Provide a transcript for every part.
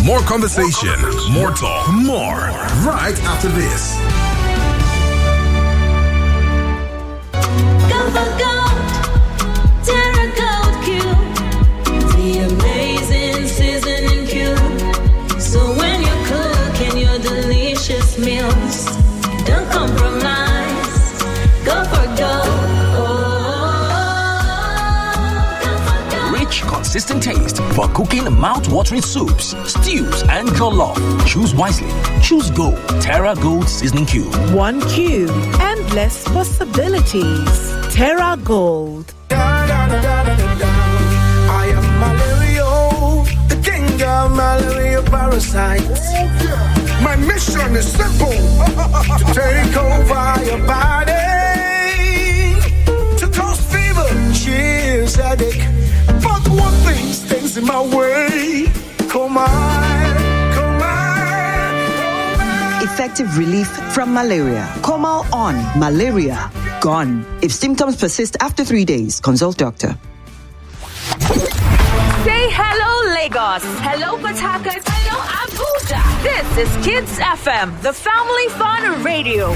More conversation, more talk, more right after this. Go for gold, Terra Gold Cube, the amazing seasoning cube. So when you're cooking your delicious meals, don't compromise. Go for gold. Rich, consistent taste for cooking mouth-watering soups, stews, and jollof. Choose wisely. Choose Gold. Terra Gold Seasoning Cube. 1 cube. Endless possibilities. Terra Gold. I am malaria, the king of malaria parasites. My mission is simple: to take over your body, to cause fever, chills, headache. But one thing stays in my way. Come on. Effective relief from malaria. Comal on. Malaria gone. If symptoms persist after 3 days, consult doctor. Say hello, Lagos. Hello, Port Harcourt. Hello, Abuja. This is Kids FM, the family fun radio.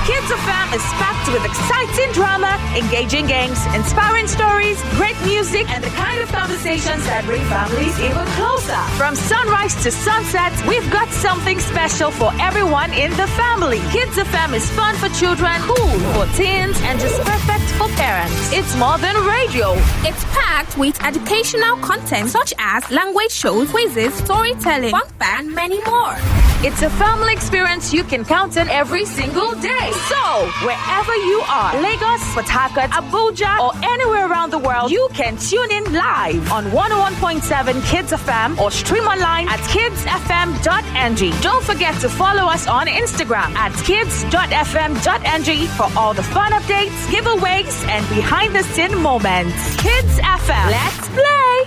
Kids FM is packed with exciting drama, engaging games, inspiring stories, great music, and the kind of conversations that bring families even closer. From sunrise to sunset, we've got something special for everyone in the family. Kids FM is fun for children, cool for teens, and just perfect for parents. It's more than radio. It's packed with educational content such as language shows, quizzes, storytelling, fun facts, and many more. It's a family experience you can count on every single day. So, wherever you are, Lagos, Port Harcourt, Abuja, or anywhere around the world, you can tune in live on 101.7 Kids FM or stream online at kidsfm.ng. Don't forget to follow us on Instagram at kids.fm.ng for all the fun updates, giveaways, and behind-the-scene moments. Kids FM, let's play!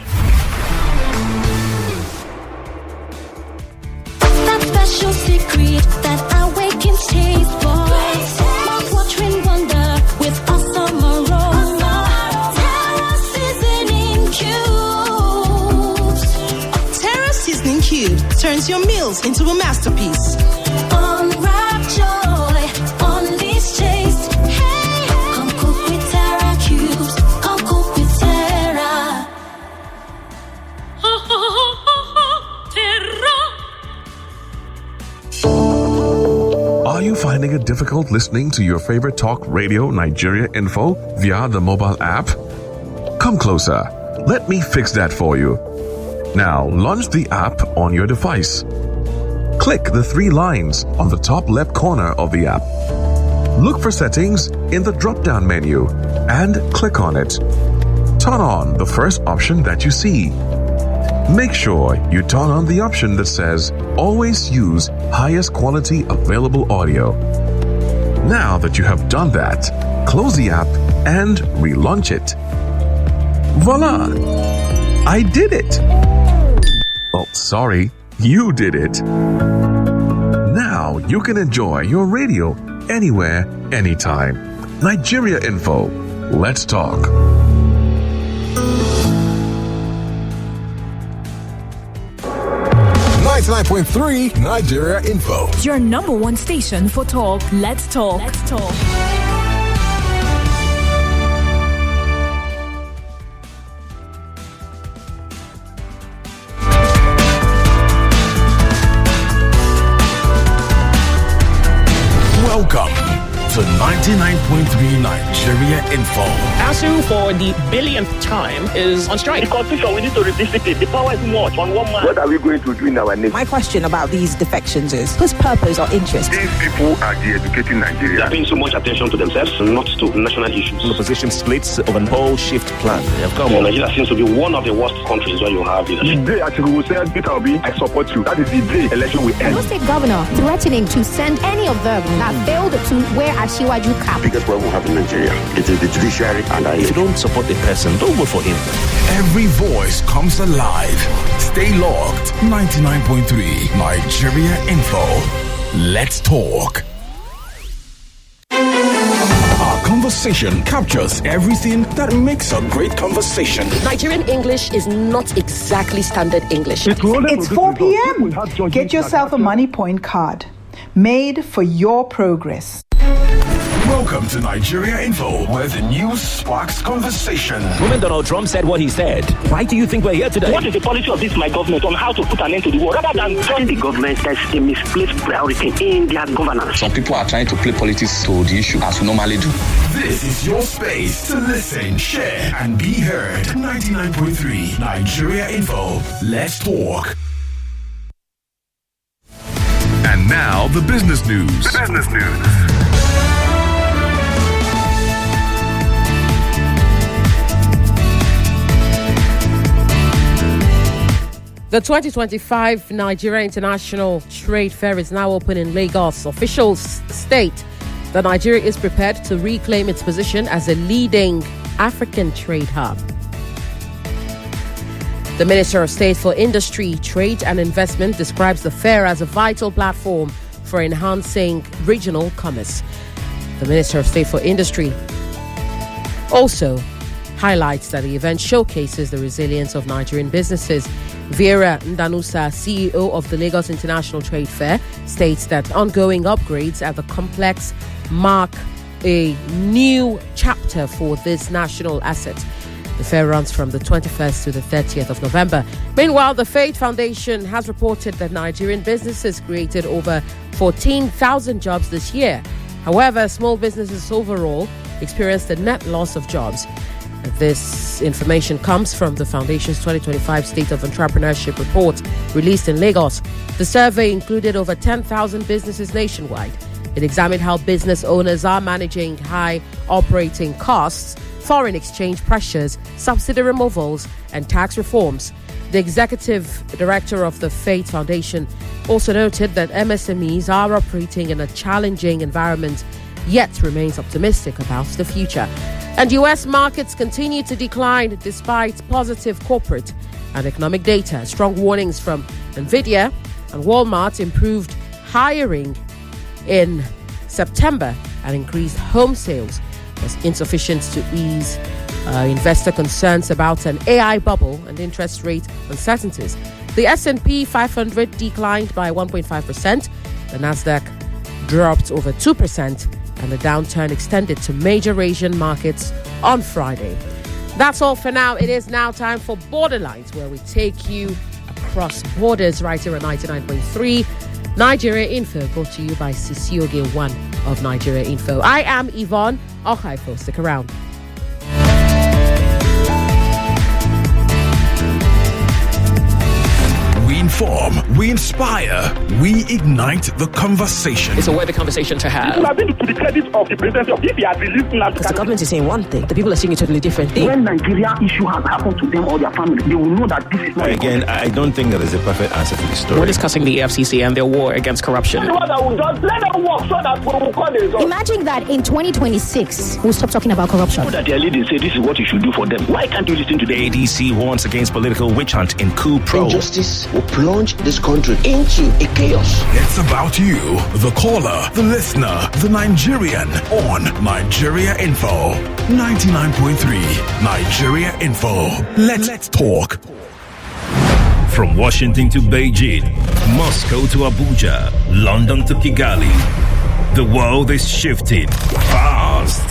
That special secret that awakens taste buds. Mouth-watering wonder with awesome aroma. Terra seasoning cubes. Terra Seasoning Cube turns your meals into a masterpiece. Unwrap joy, unleash taste. Hey, come cook with Terra cubes. Come cook with Terra. Are you finding it difficult listening to your favorite talk radio Nigeria info via the mobile app? Come closer. Let me fix that for you. Now, launch the app on your device. Click the 3 lines on the top left corner of the app. Look for settings in the drop-down menu and click on it. Turn on the first option that you see. Make sure you turn on the option that says always use highest quality available audio. Now that you have done that, close the app and relaunch it. Voila! I did it! Oh, sorry, you did it. Now you can enjoy your radio anywhere, anytime. Nigeria Info. Let's talk. 99.3 Nigeria Info. Your number one station for talk. Let's talk. Let's talk. Welcome to 99.3 Nigeria Info. ASU for the billionth time is on strike. The constitution, we need to revisit it. The power is much on one man. What are we going to do in our nation? My question about these defections is, whose purpose or interest? These people are de-educating Nigeria. They are paying so much attention to themselves, not to national issues. The opposition splits of an all-shift plan. Nigeria seems to be one of the worst countries where you have leadership. The day Atiku will say, Peter Obi, I support you. That is the day election will end. No state governor threatening to send any of them that failed to wear Ashiwaju cap. The biggest problem we have in Nigeria, it is the judiciary, and if you don't support the person, don't vote for him. Every voice comes alive. Stay locked. 99.3 Nigeria Info. Let's talk. Our Conversation captures everything that makes a great conversation. Nigerian English is not exactly standard English. It's 4 p.m. Get yourself a Money Point card. Made for your progress. Welcome to Nigeria Info, where the news sparks conversation. When Donald Trump said what he said, why do you think we're here today? What is the policy of this my government on how to put an end to the war? Rather than telling the government there's a misplaced priority in their governance. Some people are trying to play politics to the issue as we normally do. This is your space to listen, share, and be heard. 99.3 Nigeria Info. Let's talk. And now the business news. The 2025 Nigeria International Trade Fair is now open in Lagos. Officials state that Nigeria is prepared to reclaim its position as a leading African trade hub. The Minister of State for Industry, Trade and Investment describes the fair as a vital platform for enhancing regional commerce. The Minister of State for Industry also highlights that the event showcases the resilience of Nigerian businesses. Vera Ndanusa, CEO of the Lagos International Trade Fair, states that ongoing upgrades at the complex mark a new chapter for this national asset. The fair runs from the 21st to the 30th of November. Meanwhile, the Faith Foundation has reported that Nigerian businesses created over 14,000 jobs this year. However, small businesses overall experienced a net loss of jobs. This information comes from the Foundation's 2025 State of Entrepreneurship report released in Lagos. The survey included over 10,000 businesses nationwide. It examined how business owners are managing high operating costs, foreign exchange pressures, subsidy removals, and tax reforms. The executive director of the Faith Foundation also noted that MSMEs are operating in a challenging environment, yet remains optimistic about the future. And U.S. markets continue to decline despite positive corporate and economic data. Strong warnings from Nvidia and Walmart improved hiring in September and increased home sales was insufficient to ease investor concerns about an AI bubble and interest rate uncertainties. The S&P 500 declined by 1.5%. The Nasdaq dropped over 2%. And the downturn extended to major Asian markets on Friday. That's all for now. It is now time for Borderlines, where we take you across borders right here at 99.3 Nigeria Info, brought to you by Sisioge One of Nigeria Info. I am Yvonne Okaifo. Stick around. We inform, we inspire, we ignite the conversation. It's a worthy conversation to have. It would have been to the credit of the presidency of if he had released now. Because the government is saying one thing, the people are saying a totally different thing. When Nigeria issue has happened to them or their family, they will know that this is not. Again, I don't think there is a perfect answer to the story. We're discussing the EFCC and their war against corruption. Let them work so that we will call the result. Imagine that in 2026, we'll stop talking about corruption. That their leaders say this is what you should do for them. Why can't you listen to the ADC warns against political witch hunt in coup pro. Injustice will plunge this country into a chaos. It's about you, the caller, the listener, the Nigerian on Nigeria Info. 99.3 Nigeria Info. Let's talk. From Washington to Beijing, Moscow to Abuja, London to Kigali, the world is shifting fast.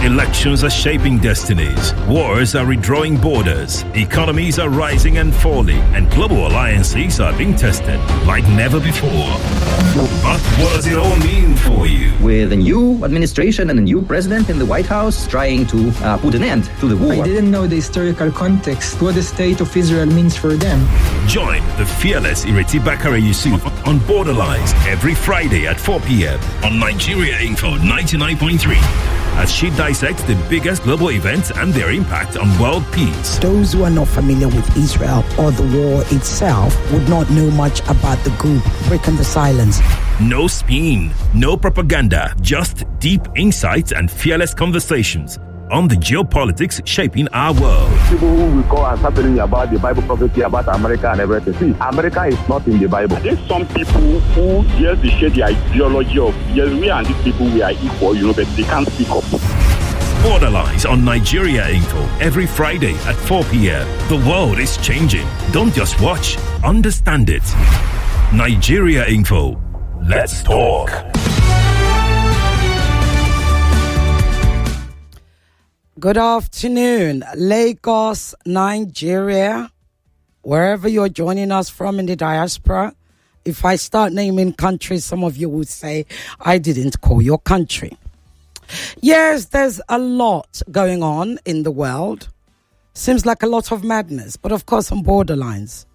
Elections are shaping destinies. Wars are redrawing borders. Economies are rising and falling. And global alliances are being tested like never before. But what does it all mean for you? With a new administration and a new president in the White House trying to put an end to the war. I didn't know the historical context, what the state of Israel means for them. Join the fearless Ireti Bakare-Yusuf on Borderlines every Friday at 4 p.m. on Nigeria Info 99.3. As she dissects the biggest global events and their impact on world peace. Those who are not familiar with Israel or the war itself would not know much about the group breaking the silence. No spin, no propaganda, just deep insights and fearless conversations. on the geopolitics shaping our world. People who will call and start telling you about the Bible prophecy about America and everything. See, America is not in the Bible. There's some people who, yes, they share the ideology of, yes, we and these people, we are equal, but they can't speak up. Borderlines on Nigeria Info every Friday at 4 p.m. The world is changing. Don't just watch, understand it. Nigeria Info. Let's talk. Good afternoon, Lagos, Nigeria, wherever you're joining us from in the diaspora. If I start naming countries, some of you would say I didn't call your country. Yes, there's a lot going on in the world. Seems like a lot of madness, but of course on Borderlines,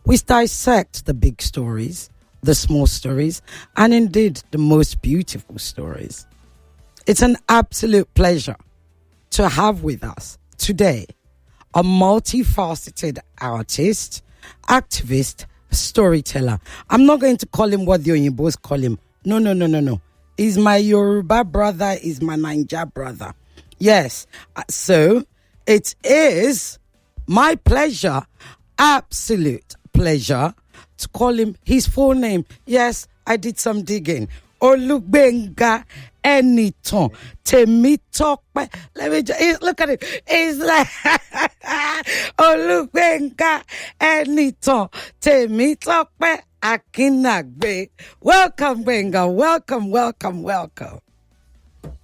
we dissect the big stories, the small stories, and indeed the most beautiful stories. It's an absolute pleasure to have with us today a multifaceted artist, activist, storyteller. I'm not going to call him what the Oyinbos call him. No. He's my Yoruba brother, he's my Naija brother. Yes, so it is my pleasure, absolute pleasure, to call him his full name. Yes, I did some digging. Olugbenga Enitan Temitope. Let me just look at it. It's like Olugbenga Enitan Temitope Akinagbe. Welcome, Benga. Welcome.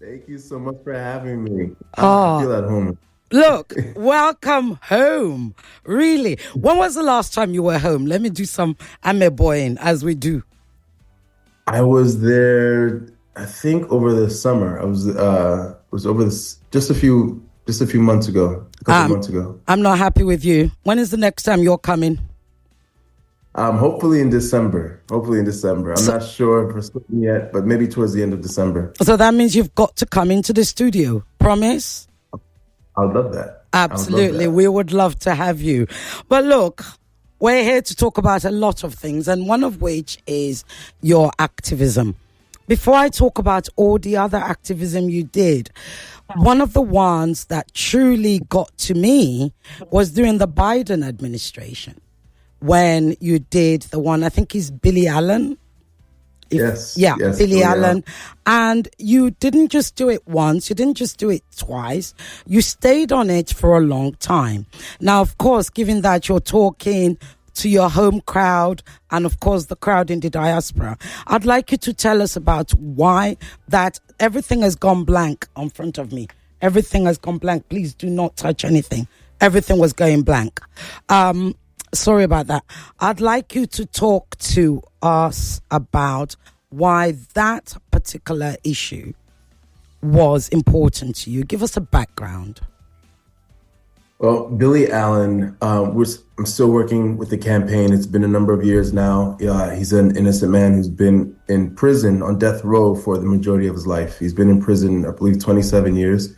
Thank you so much for having me. Oh. I feel at home. Look, welcome home. Really. When was the last time you were home? Let me do some ameboying as we do. I was there, I think, over the summer. I was over this just a few months ago, a couple months ago. I'm not happy with you. When is the next time you're coming? Hopefully in December. I'm not sure for certain yet, but maybe towards the end of December. So that means you've got to come into the studio. Promise? I would love that. Absolutely. We would love to have you. But look, we're here to talk about a lot of things, and one of which is your activism. Before I talk about all the other activism you did, one of the ones that truly got to me was during the Biden administration, when you did the one, I think he's Billy Allen. Yes, Billy Allen. And you didn't just do it once, you didn't just do it twice, you stayed on it for a long time. Now, of course, given that you're talking to your home crowd and, of course, the crowd in the diaspora, I'd like you to tell us about why that everything has gone blank on front of me. Everything has gone blank. Please do not touch anything. Everything was going blank. Sorry about that. I'd like you to talk to us about why that particular issue was important to you. Give us a background. Well, Billy Allen, I'm still working with the campaign. It's been a number of years now. He's an innocent man who's been in prison on death row for the majority of his life. He's been in prison, I believe, 27 years.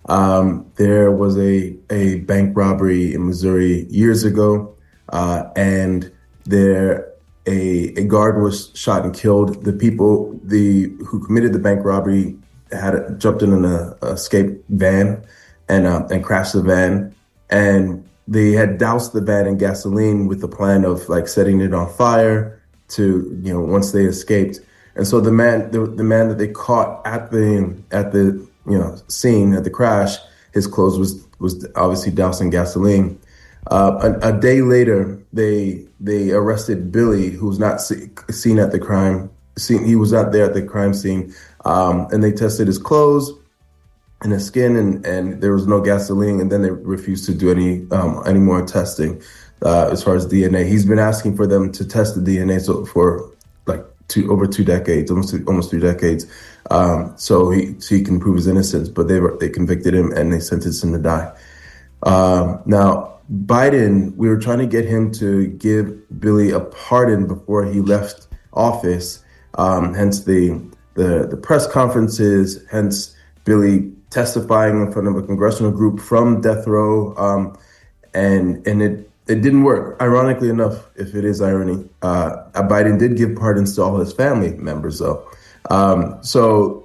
There was a bank robbery in Missouri years ago. And a guard was shot and killed. The people who committed the bank robbery had jumped in an escape van and crashed the van. And they had doused the van in gasoline with the plan of setting it on fire to once they escaped. And so the man that they caught at the scene at the crash, his clothes was obviously doused in gasoline. A day later, they arrested Billy, who's not seen at the crime scene. He was not there at the crime scene, and they tested his clothes and his skin, and there was no gasoline. And then they refused to do any more testing as far as DNA. He's been asking for them to test the DNA for over 2 decades, almost 3 decades, so he can prove his innocence. But they convicted him and they sentenced him to die. Now, Biden, we were trying to get him to give Billy a pardon before he left office. Hence the press conferences, hence Billy testifying in front of a congressional group from death row. And it didn't work. Ironically enough, if it is irony, Biden did give pardons to all his family members, though. So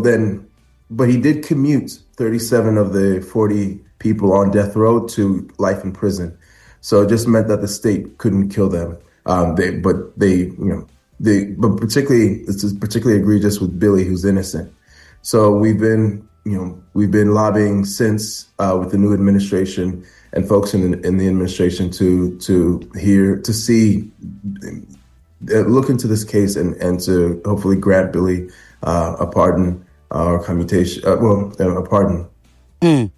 then but he did commute 37 of the 40 people on death row to life in prison. So it just meant that the state couldn't kill them. But particularly, this is particularly egregious with Billy, who's innocent. So we've been lobbying since with the new administration and folks in the administration to look into this case and to hopefully grant Billy a pardon or commutation. A pardon. Mm.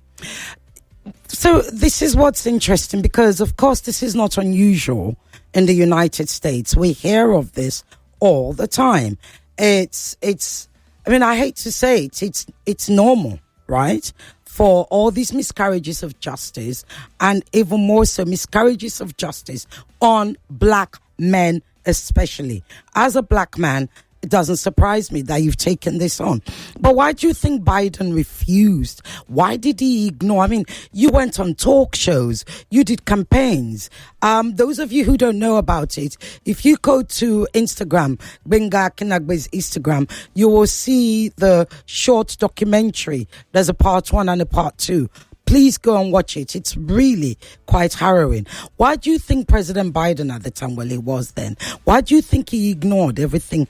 So this is what's interesting, because of course this is not unusual in the United States. We hear of this all the time. It's I mean, I hate to say it, it's normal, right? For all these miscarriages of justice, and even more so miscarriages of justice on black men especially. As a black man, it doesn't surprise me that you've taken this on. But why do you think Biden refused? Why did he ignore? I mean, you went on talk shows, you did campaigns. Those of you who don't know about it, if you go to Instagram, Benga Kinagbe's Instagram, you will see the short documentary. There's a part 1 and a part 2. Please go and watch it. It's really quite harrowing. Why do you think President Biden at the time, well, he was then, why do you think he ignored everything,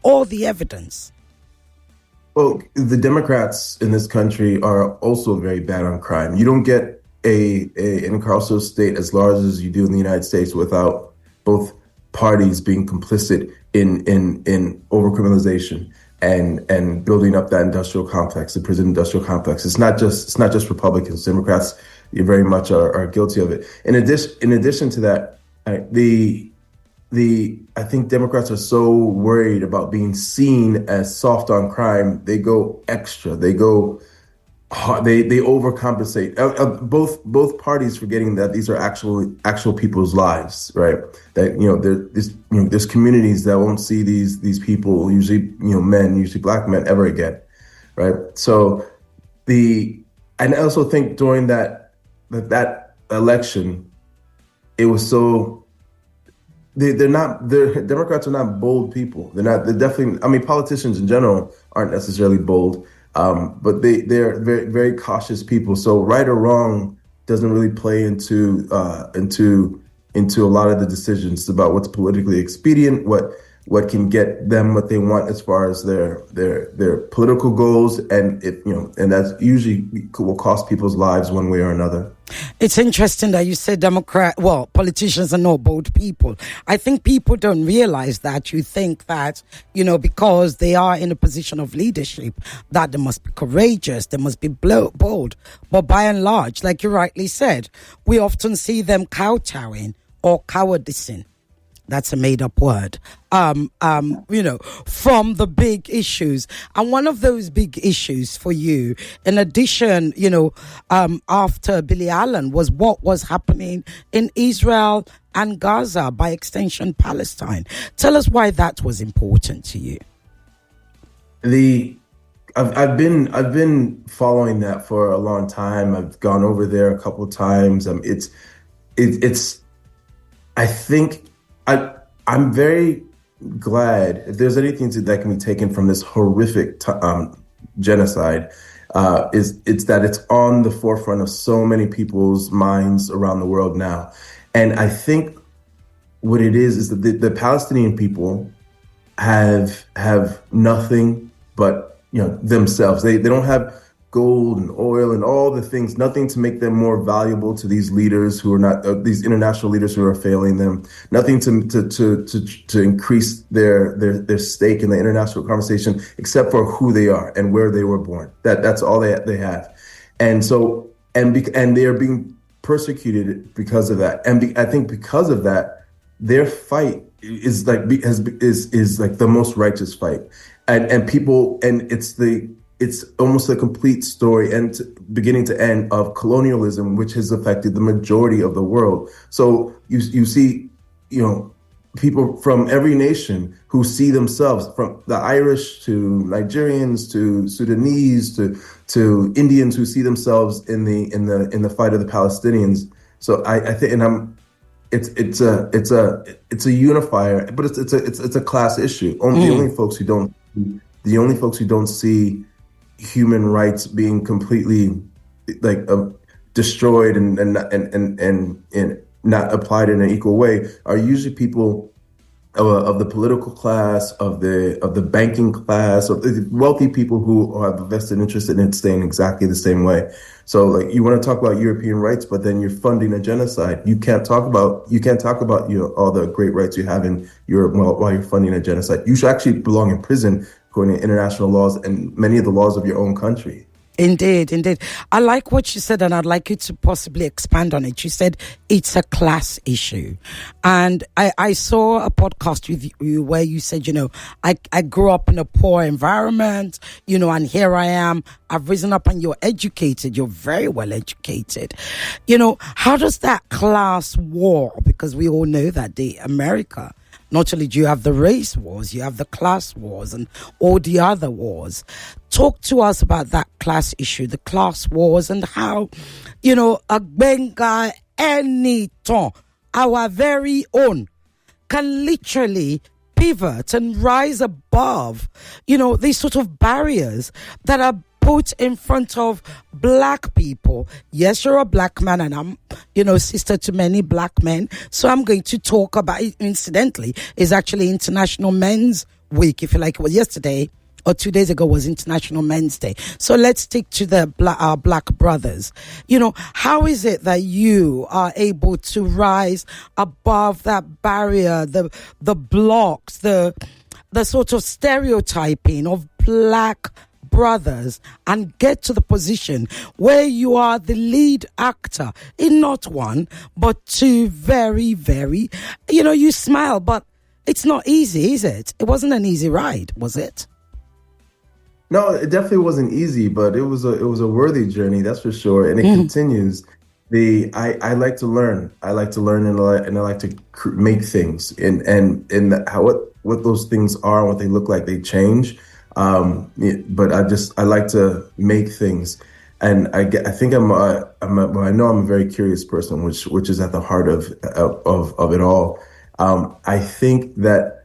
all the evidence? Well, the Democrats in this country are also very bad on crime. You don't get an incarcerated state as large as you do in the United States without both parties being complicit in overcriminalization and building up that industrial complex, the prison industrial complex. It's not just Republicans. Democrats, you very much are guilty of it. In addition to that, I think Democrats are so worried about being seen as soft on crime, they go extra. They go hard. They overcompensate. Both parties forgetting that these are actual people's lives, right? That there's communities that won't see these people, usually men, usually black men, ever again, right? So I also think during that election, it was so. Democrats are not bold people. They're definitely, I mean, politicians in general aren't necessarily bold, but they're very, very cautious people. So right or wrong doesn't really play into a lot of the decisions about what's politically expedient, what can get them what they want as far as their political goals, and and that usually will cost people's lives one way or another. It's interesting that you said politicians are not bold people. I think people don't realize that. You think that, because they are in a position of leadership, that they must be courageous, they must be bold. But by and large, like you rightly said, we often see them kowtowing or cowardicing. That's a made-up word, from the big issues. And one of those big issues for you, in addition, after Billy Allen, was what was happening in Israel and Gaza, by extension, Palestine. Tell us why that was important to you. I've been following that for a long time. I've gone over there a couple of times. I think I'm very glad, if there's anything that can be taken from this horrific genocide, it's that it's on the forefront of so many people's minds around the world now. And I think what it is that the Palestinian people have nothing but themselves. They don't have gold and oil and all the things, nothing to make them more valuable to these leaders who are not these international leaders who are failing them, nothing to increase their stake in the international conversation except for who they are and where they were born. That's all they have. And so and they are being persecuted because of that. And I think because of that, their fight is like the most righteous fight. And people, and it's almost a complete story, and beginning to end, of colonialism, which has affected the majority of the world. So you see, people from every nation who see themselves, from the Irish to Nigerians to Sudanese to Indians, who see themselves in the fight of the Palestinians. So I think, and it's a unifier, but it's a class issue. The only folks who don't see human rights being completely destroyed and not applied in an equal way are usually people of the political class, of the banking class, of the wealthy people who have a vested interest in it staying exactly the same way. So, like, you want to talk about European rights, but then you're funding a genocide. You can't talk about all the great rights you have in Europe while you're funding a genocide. You should actually belong in prison according to international laws and many of the laws of your own country. Indeed, indeed. I like what you said, and I'd like you to possibly expand on it. You said it's a class issue. And I saw a podcast with you where you said, I grew up in a poor environment, and here I am. I've risen up and you're educated. You're very well educated. How does that class war, because we all know that America, not only do you have the race wars, you have the class wars and all the other wars. Talk to us about that class issue, the class wars, and how, a Benga anytime, our very own, can literally pivot and rise above, these sort of barriers that are put in front of black people. Yes, you're a black man, and I'm, sister to many black men. So I'm going to talk about it. Incidentally, is actually International Men's Week, if you like. It was yesterday or 2 days ago was International Men's Day. So let's stick to our black brothers. How is it that you are able to rise above that barrier, the blocks, the sort of stereotyping of black brothers, and get to the position where you are the lead actor in not one but two very, very, you smile, but it's not easy, is it? It wasn't an easy ride, was it? No, it definitely wasn't easy, but it was a worthy journey, that's for sure, and it continues. I like to learn. I like to learn, and I like to make things, and what those things are and what they look like, they change. But I like to make things, and I know I'm a very curious person, which is at the heart of it all. I think that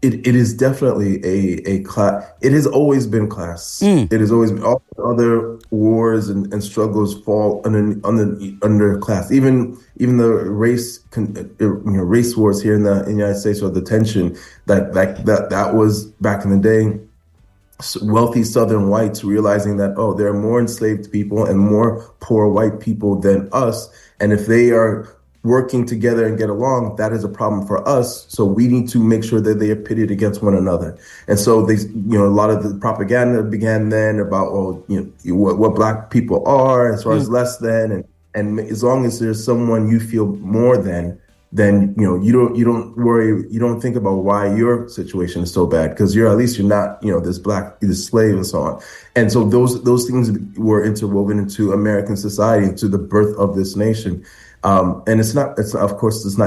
it is definitely a class. It has always been class. It has always been. All other wars and struggles fall under class. Even the race wars here in the United States, or the tension that was back in the day. Wealthy Southern whites realizing that, there are more enslaved people and more poor white people than us. And if they are working together and get along, that is a problem for us. So we need to make sure that they are pitted against one another. And so a lot of the propaganda began then about, what black people are as far as less than. And as long as there's someone you feel more than, then you don't worry, you don't think about why your situation is so bad, because you're not this slave and so on. And so those things were interwoven into American society, into the birth of this nation. And it's not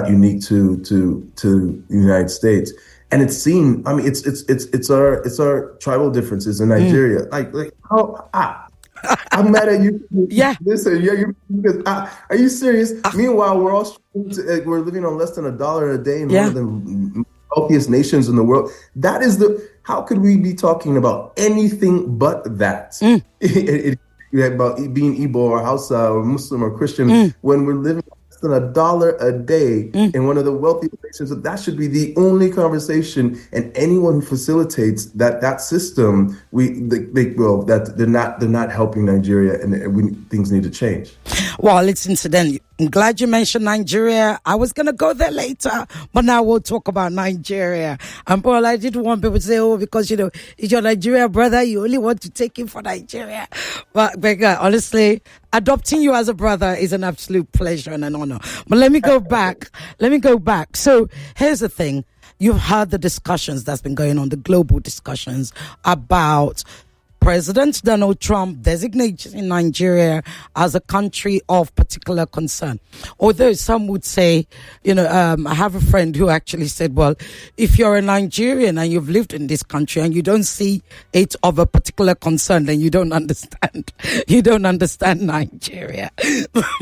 unique to the United States. And it's seen. I mean, it's our tribal differences in Nigeria. I'm mad at you. Yeah. Listen, are you serious? Meanwhile, we're living on less than $1 a day in one of the wealthiest nations in the world. That is how could we be talking about anything but that? About being Igbo or Hausa or Muslim or Christian when we're living less than $1 a day in one of the wealthiest nations. So that should be the only conversation. And anyone who facilitates that system, they're not helping Nigeria, and things need to change. Well, it's incidental. I'm glad you mentioned Nigeria. I was going to go there later, but now we'll talk about Nigeria. And Paul, I didn't want people to say, because, he's your Nigeria brother, you only want to take him for Nigeria. But Becca, honestly, adopting you as a brother is an absolute pleasure and an honor. But let me go back. So here's the thing. You've heard the discussions that's been going on, the global discussions about President Donald Trump designating Nigeria as a country of particular concern. Although some would say, I have a friend who actually said, well, if you're a Nigerian and you've lived in this country and you don't see it of a particular concern, then you don't understand. You don't understand Nigeria.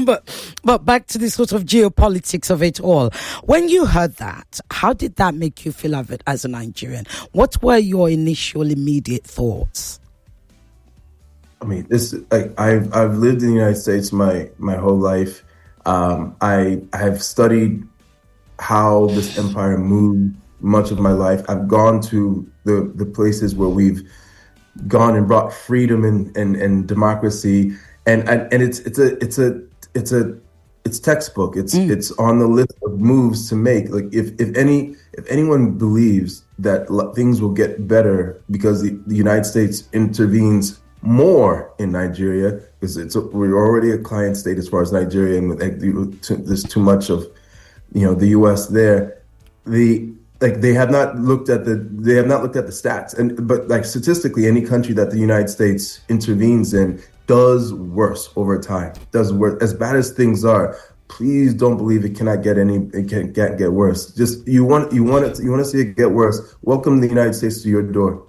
But back to the sort of geopolitics of it all. When you heard that, how did that make you feel of it as a Nigerian? What were your initial immediate thoughts? I mean, this like I've lived in the United States my whole life. I have studied how this empire moved much of my life. I've gone to the places where we've gone and brought freedom and democracy, and it's textbook. It's on the list of moves to make. Like if anyone believes that things will get better because the United States intervenes more in Nigeria, because we're already a client state as far as Nigeria, and there's too much of the U.S. there. They have not looked at the stats, but like statistically, any country that the United States intervenes in does worse over time. Does worse. As bad as things are, please don't believe it cannot get get worse. Just you want to see it get worse. Welcome the United States to your door.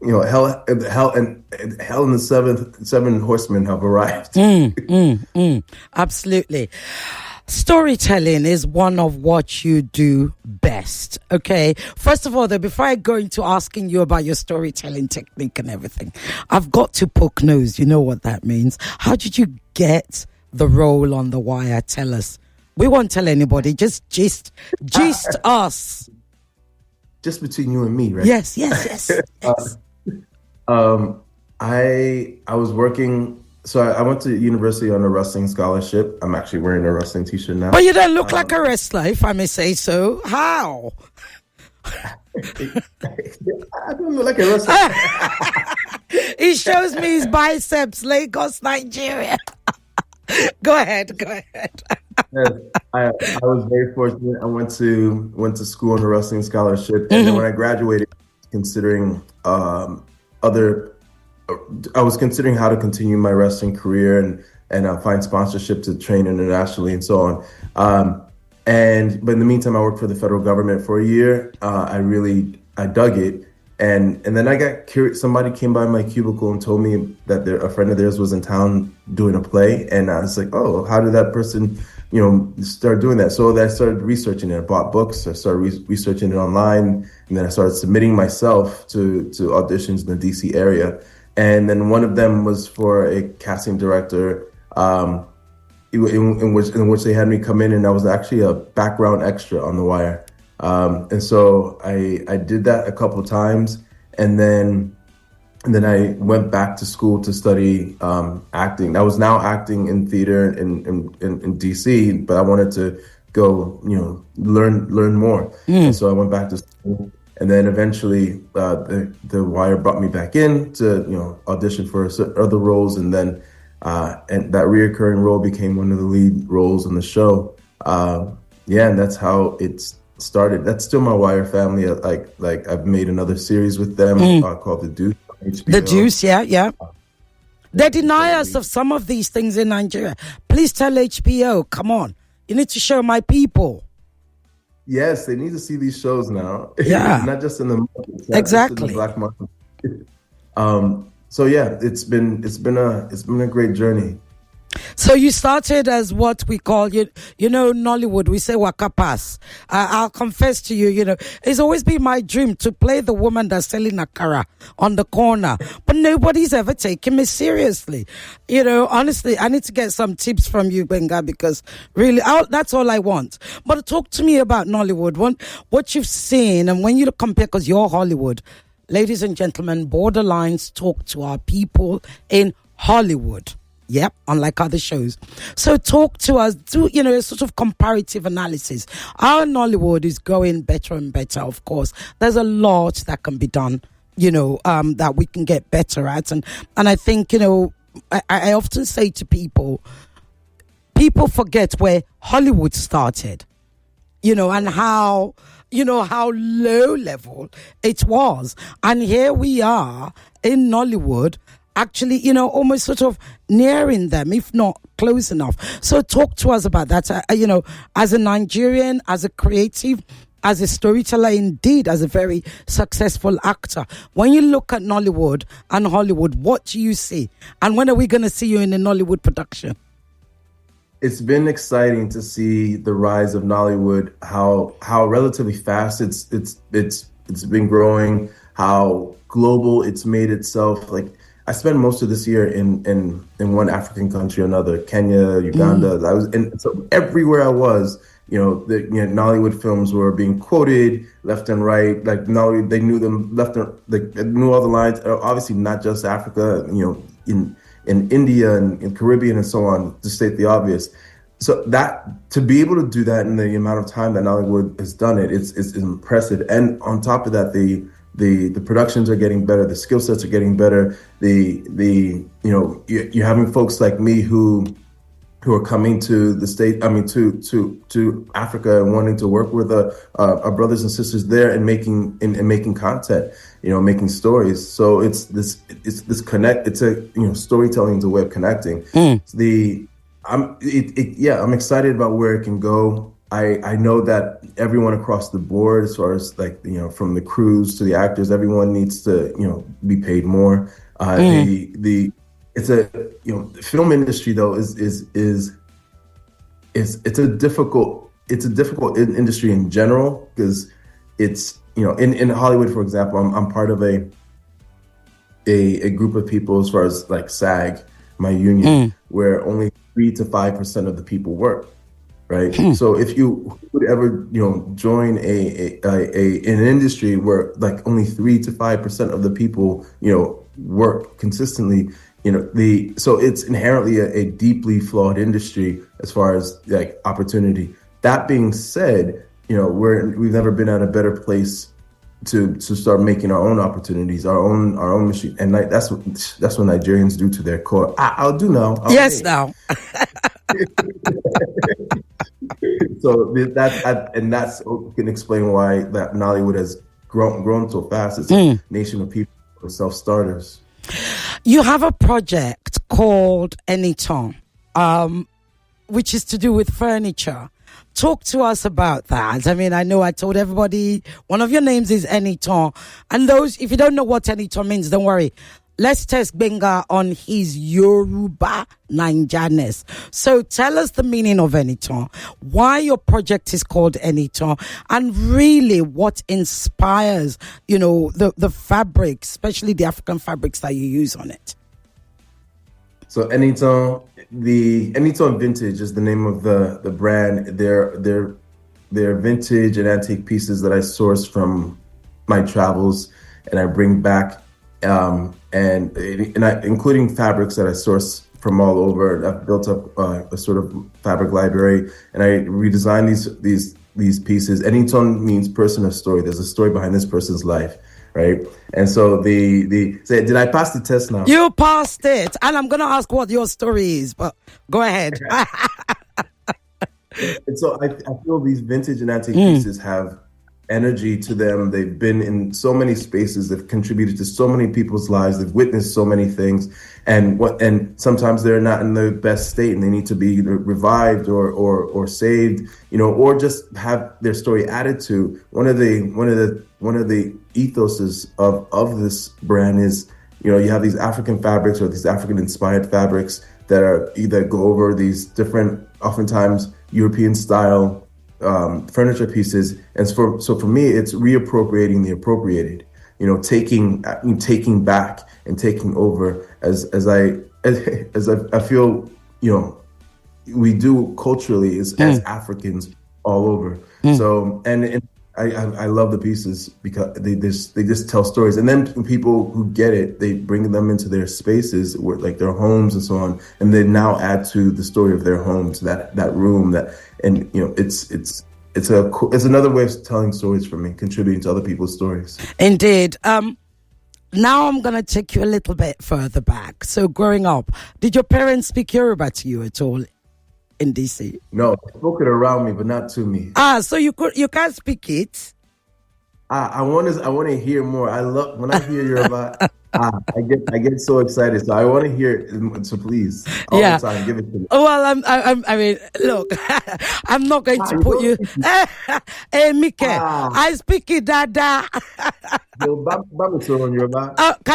Hell and the seven horsemen have arrived. Absolutely. Storytelling is one of what you do best. Okay. First of all, though, before I go into asking you about your storytelling technique and everything, I've got to poke nose. You know what that means. How did you get the role on The Wire? Tell us. We won't tell anybody. Just gist us. Just between you and me, right? Yes. I was working. So I went to university on a wrestling scholarship. I'm actually wearing a wrestling t-shirt now. But you don't look like a wrestler, if I may say so. How? I don't look like a wrestler. He shows me his biceps, Lagos, Nigeria. Go ahead. Yes, I was very fortunate. I went to school on a wrestling scholarship, and then when I graduated, considering I was considering how to continue my wrestling career and find sponsorship to train internationally and so on. But in the meantime, I worked for the federal government for a year. I dug it. And then I got curious. Somebody came by my cubicle and told me that a friend of theirs was in town doing a play. And I was like, oh, how did that person, start doing that? So I started researching it. I bought books. I started researching it online. And then I started submitting myself to auditions in the DC area. And then one of them was for a casting director, in which they had me come in, and I was actually a background extra on The Wire. And so I did that a couple of times, and then I went back to school to study acting. I was now acting in theater in DC, but I wanted to go, learn more. And so I went back to school. And then eventually, the Wire brought me back in to audition for other roles, and then and that reoccurring role became one of the lead roles on the show. And that's how it started. That's still my Wire family. Like I've made another series with them called The Deuce on HBO. The Deuce, yeah. They deny us of some of these things in Nigeria. Please tell HBO, come on, you need to show my people. Yes, they need to see these shows now. Yeah, not just in the market, exactly in the black market. So yeah, it's been a great journey. So you started as what we call, Nollywood, we say waka pass. I'll confess to you, it's always been my dream to play the woman that's selling akara on the corner, but nobody's ever taken me seriously. Honestly, I need to get some tips from you, Benga, because really, that's all I want. But talk to me about Nollywood, what you've seen, and when you compare, because you're Hollywood. Ladies and gentlemen, Borderlines talk to our people in Hollywood. Yep, unlike other shows. So talk to us, do, a sort of comparative analysis. Our Nollywood is going better and better, of course. There's a lot that can be done, that we can get better at. And I think, I often say to people forget where Hollywood started, and how low level it was. And here we are in Nollywood, actually, almost sort of nearing them, if not close enough. So talk to us about that, as a Nigerian, as a creative, as a storyteller, indeed, as a very successful actor. When you look at Nollywood and Hollywood, what do you see? And when are we going to see you in a Nollywood production? It's been exciting to see the rise of Nollywood, how relatively fast it's been growing, how global it's made itself. Like, I spent most of this year in one African country or another, Kenya, Uganda. I was in, so everywhere I was, Nollywood films were being quoted left and right. Like Nollywood, they knew them left and they knew all the lines. Obviously, not just Africa, in India and in Caribbean and so on, to state the obvious. So that to be able to do that in the amount of time that Nollywood has done it, it's impressive. And on top of that, the productions are getting better, the skill sets are getting better. You're having folks like me who are coming to the state, to Africa and wanting to work with our brothers and sisters there and making content, making stories. So it's this connect. It's storytelling is a way of connecting. I'm excited about where it can go. I know that everyone across the board, as far as from the crews to the actors, everyone needs to be paid more. The film industry though is a difficult industry in general, because it's in Hollywood, for example, I'm part of a group of people as far as like SAG, my union, where only 3 to 5% of the people work. Right. So if you would ever, join an industry where like only 3 to 5% of the people, work consistently, so it's inherently a deeply flawed industry as far as like opportunity. That being said, we've never been at a better place to start making our own opportunities, our own machine. And that's what Nigerians do to their core. I'll do now. Now. So that's can explain why that Nollywood has grown so fast. It's a nation of people who are self-starters. You have a project called Anytime, which is to do with furniture. Talk to us about that. I mean, I know I told everybody one of your names is Anytime, and those, if you don't know what Anytime means, don't worry. Let's test Benga on his Yoruba Nijaness. So tell us the meaning of Anytime, why your project is called Anytime, and really what inspires, the fabric, especially the African fabrics that you use on it. So Anytime, the Anytime Vintage is the name of the brand. They're vintage and antique pieces that I source from my travels and I bring back. Including fabrics that I source from all over. I've built up a sort of fabric library, and I redesign these pieces. Anytime means person of story. There's a story behind this person's life, right? And so did I pass the test now? You passed it, and I'm gonna ask what your story is, but go ahead. And so I feel these vintage and antique pieces have energy to them. They've been in so many spaces. They've contributed to so many people's lives. They've witnessed so many things, and sometimes they're not in the best state, and they need to be revived or saved, or just have their story added to. One of the ethoses of this brand is, you have these African fabrics or these African inspired fabrics that are either go over these different, oftentimes European style furniture pieces, and so for me, it's reappropriating the appropriated. Taking back and taking over, as I feel, we do culturally as Africans all over. So and I love the pieces because they just tell stories, and then people who get it, they bring them into their spaces, where, like their homes and so on, and they now add to the story of their homes, that room, and it's another way of telling stories for me, contributing to other people's stories. Indeed. Now I'm going to take you a little bit further back. So growing up, did your parents speak Yoruba to you at all in DC? No, they spoke it around me, but not to me. So you can't speak it? I want to hear more. I love when I hear Yoruba. I get so excited. So I want to hear it. So please, all the time, give it to me. Well, I mean, look, I'm not going to put you. Hey, Mike, I speak it, Dada. Can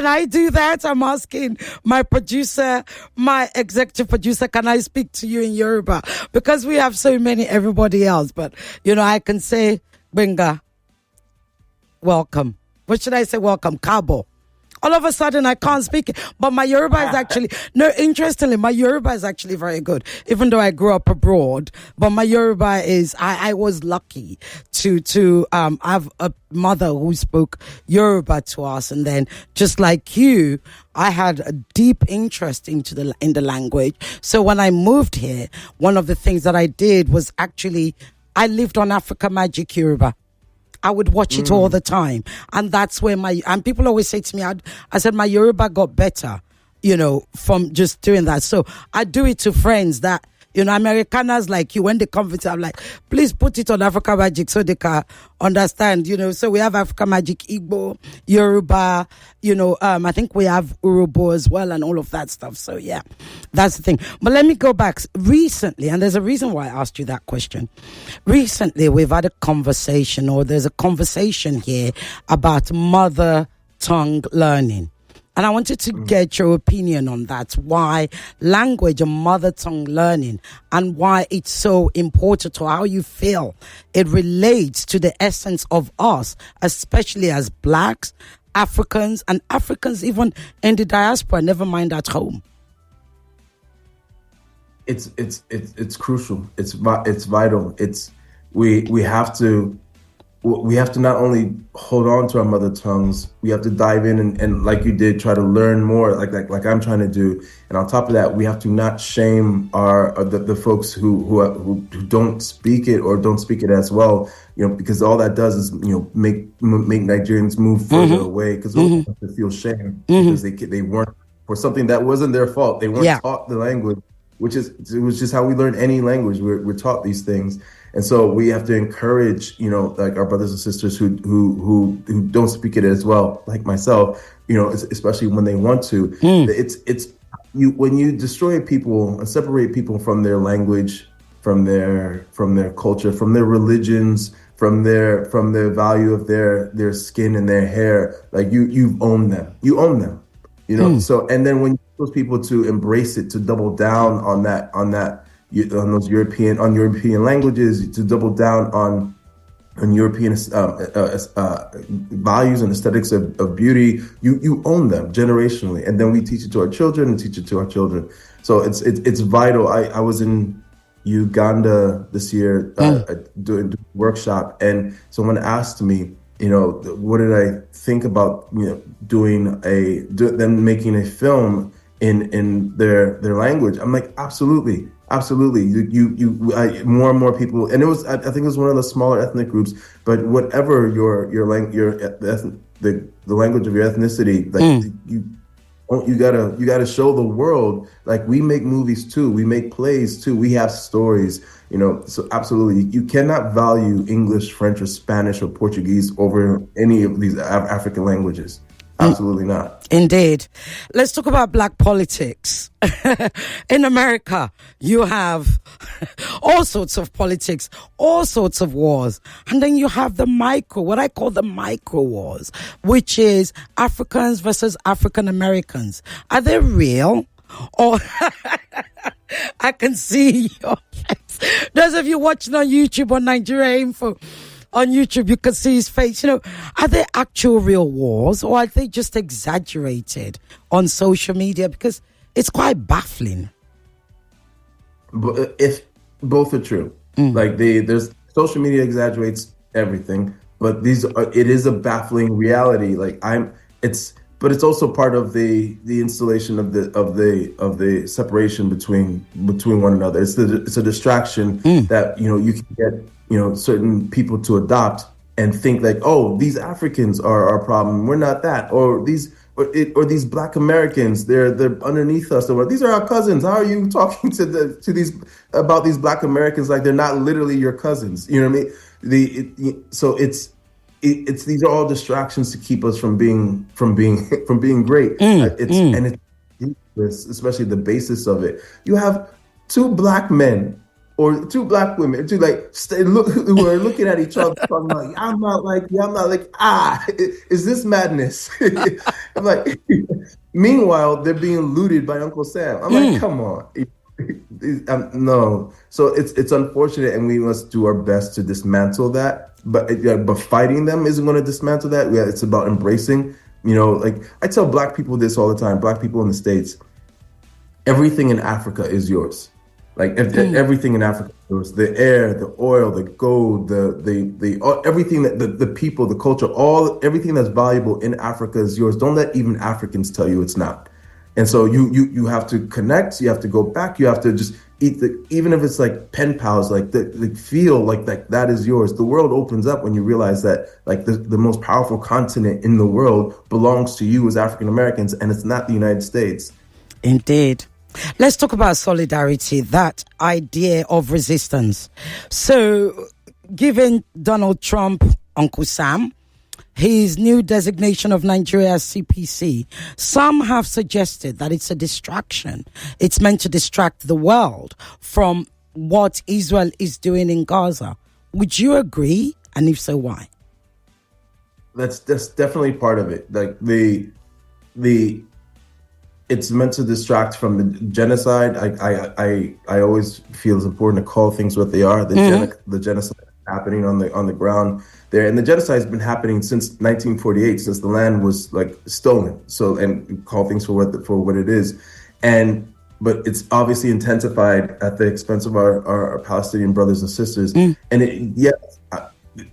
I do that? I'm asking my producer, my executive producer, can I speak to you in Yoruba? Because we have so many, everybody else. But, I can say, Benga, welcome. What should I say? Welcome, Kabo. All of a sudden, I can't speak it. But my Yoruba is actually, no, interestingly, my Yoruba is actually very good, even though I grew up abroad. But my Yoruba is, I was lucky to have a mother who spoke Yoruba to us. And then, just like you, I had a deep interest in the language. So when I moved here, one of the things that I did was actually, I lived on Africa Magic Yoruba. I would watch it all the time. And that's where and people always say to me, I said, my Yoruba got better, from just doing that. So I do it to friends that, Americaners like you, when they come visit, I'm like, please put it on Africa Magic so they can understand, So we have Africa Magic Igbo, Yoruba, I think we have Urobo as well and all of that stuff. So yeah, that's the thing. But let me go back recently, and there's a reason why I asked you that question. Recently, we've had a conversation, or there's a conversation here about mother tongue learning. And I wanted to get your opinion on that, why language and mother tongue learning and why it's so important, or how you feel it relates to the essence of us, especially as blacks, Africans, and Africans even in the diaspora, never mind at home. It's crucial. It's vital. We have to not only hold on to our mother tongues, we have to dive in and like you did, try to learn more, like I'm trying to do. And on top of that, we have to not shame the folks who don't speak it or don't speak it as well, because all that does is make Nigerians move further away, because they have to feel shame because they weren't, for something that wasn't their fault. They weren't taught the language, which was just how we learn any language. We're taught these things. And so we have to encourage, like our brothers and sisters who don't speak it as well, like myself, especially when they want to. When you destroy people and separate people from their language, from their culture, from their religions, from their value of their skin and their hair, like you own them. You own them. So, and then when you those people to embrace it, to double down on those European languages, to double down on European values and aesthetics of beauty, you own them generationally, and then we teach it to our children and teach it to our children. So it's vital. I was in Uganda this year doing a workshop, and someone asked me, what did I think about them making a film in their language? I'm like, absolutely. More and more people, and I think it was one of the smaller ethnic groups, but whatever the language of your ethnicity, like you gotta show the world, like we make movies too, we make plays too, we have stories, so absolutely, you cannot value English, French, or Spanish, or Portuguese over any of these African languages. Absolutely not. Indeed. Let's talk about black politics. In America, you have all sorts of politics, all sorts of wars. And then you have what I call the micro wars, which is Africans versus African Americans. Are they real? Or I can see your face. Those of you watching on YouTube on Nigeria Info, on YouTube, you can see his face. Are they actual real wars, or are they just exaggerated on social media? Because it's quite baffling. But if both are true, like there's social media exaggerates everything, but it is a baffling reality. But it's also part of the installation of the separation between one another. It's a distraction that you can get certain people to adopt and think like, oh, these Africans are our problem, we're not that, or these Black Americans, they're underneath us, or these are our cousins. How are you talking to these about these Black Americans like they're not literally your cousins? You know what I mean? So it's these are all distractions to keep us from being great. It's especially the basis of it. You have two Black men or two Black women, who are looking at each other, talking like, I'm not like, is this madness? I'm like, meanwhile, they're being looted by Uncle Sam. I'm like, come on. No. So it's unfortunate, and we must do our best to dismantle that. But fighting them isn't going to dismantle that. It's about embracing You know, like I tell black people this all the time, black people in the States, everything in Africa is yours. Like everything in Africa is yours. The air, the oil, the gold, the everything that the people, the culture, everything that's valuable in Africa is yours. Don't let even Africans tell you it's not. And so you have to connect, you have to go back, you have to just eat even if it's like pen pals, like feel like that is yours. The world opens up when you realize that like the most powerful continent in the world belongs to you as African Americans, and it's not the United States. Indeed. Let's talk about solidarity, that idea of resistance. So, given Donald Trump, Uncle Sam, his new designation of Nigeria as CPC, some have suggested that it's a distraction. It's meant to distract the world from what Israel is doing in Gaza. Would you agree? And if so, why? That's definitely part of it. Like it's meant to distract from the genocide. I always feel it's important to call things what they are. The genocide happening on the ground there, and the genocide has been happening since 1948, since the land was like stolen. So, and call things for what it is, but it's obviously intensified at the expense of our Palestinian brothers and sisters. And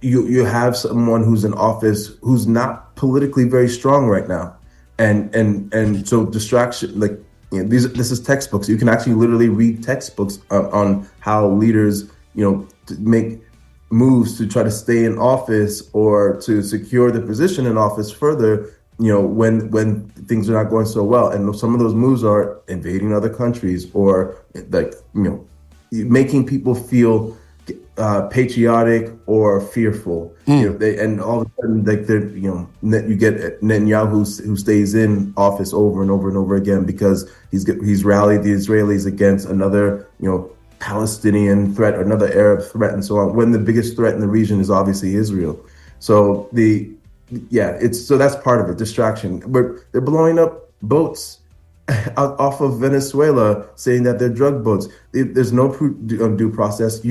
you have someone who's in office who's not politically very strong right now. And so distraction, like, you know, this is textbooks. You can actually literally read textbooks on how leaders, you know, make moves to try to stay in office or to secure the position in office further, you know, when things are not going so well. And some of those moves are invading other countries or like, you know, making people feel patriotic or fearful, you know, and all of a sudden, like, you know, you get Netanyahu who stays in office over and over and over again because he's rallied the Israelis against another, you know, Palestinian threat, or another Arab threat, and so on. When the biggest threat in the region is obviously Israel. So so that's part of it, distraction. But they're blowing up boats off of Venezuela, saying that they're drug boats. There's no due process.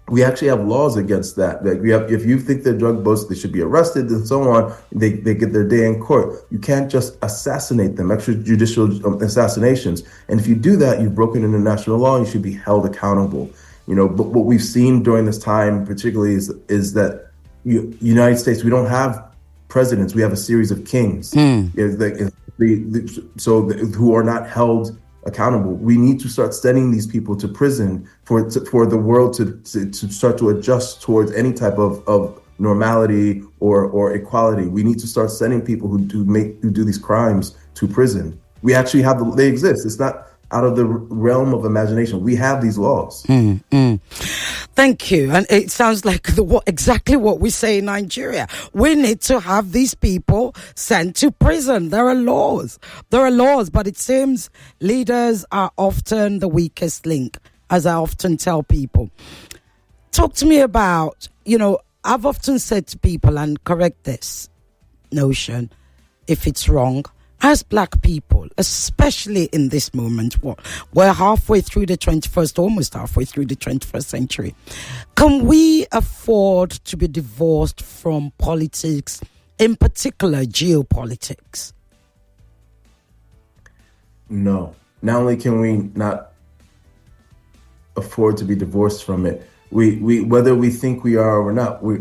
We actually have laws against that. Like if you think they're drug boats, they should be arrested and so on. They get their day in court. You can't just assassinate them, extrajudicial assassinations. And if you do that, you've broken international law. You should be held accountable. You know, but what we've seen during this time, particularly, is that United States, we don't have presidents. We have a series of kings. Who are not held accountable. We need to start sending these people to prison for the world to start to adjust towards any type of normality or equality. We need to start sending people who do these crimes to prison. We actually they exist. It's not out of the realm of imagination. We have these laws. Thank you. And it sounds like exactly what we say in Nigeria. We need to have these people sent to prison. There are laws, but it seems leaders are often the weakest link, as I often tell people. Talk to me about, you know, I've often said to people, and correct this notion if it's wrong, as black people, especially in this moment, we're halfway through the 21st, almost halfway through the 21st century. Can we afford to be divorced from politics, in particular geopolitics? No. Not only can we not afford to be divorced from it, we whether we think we are or not, we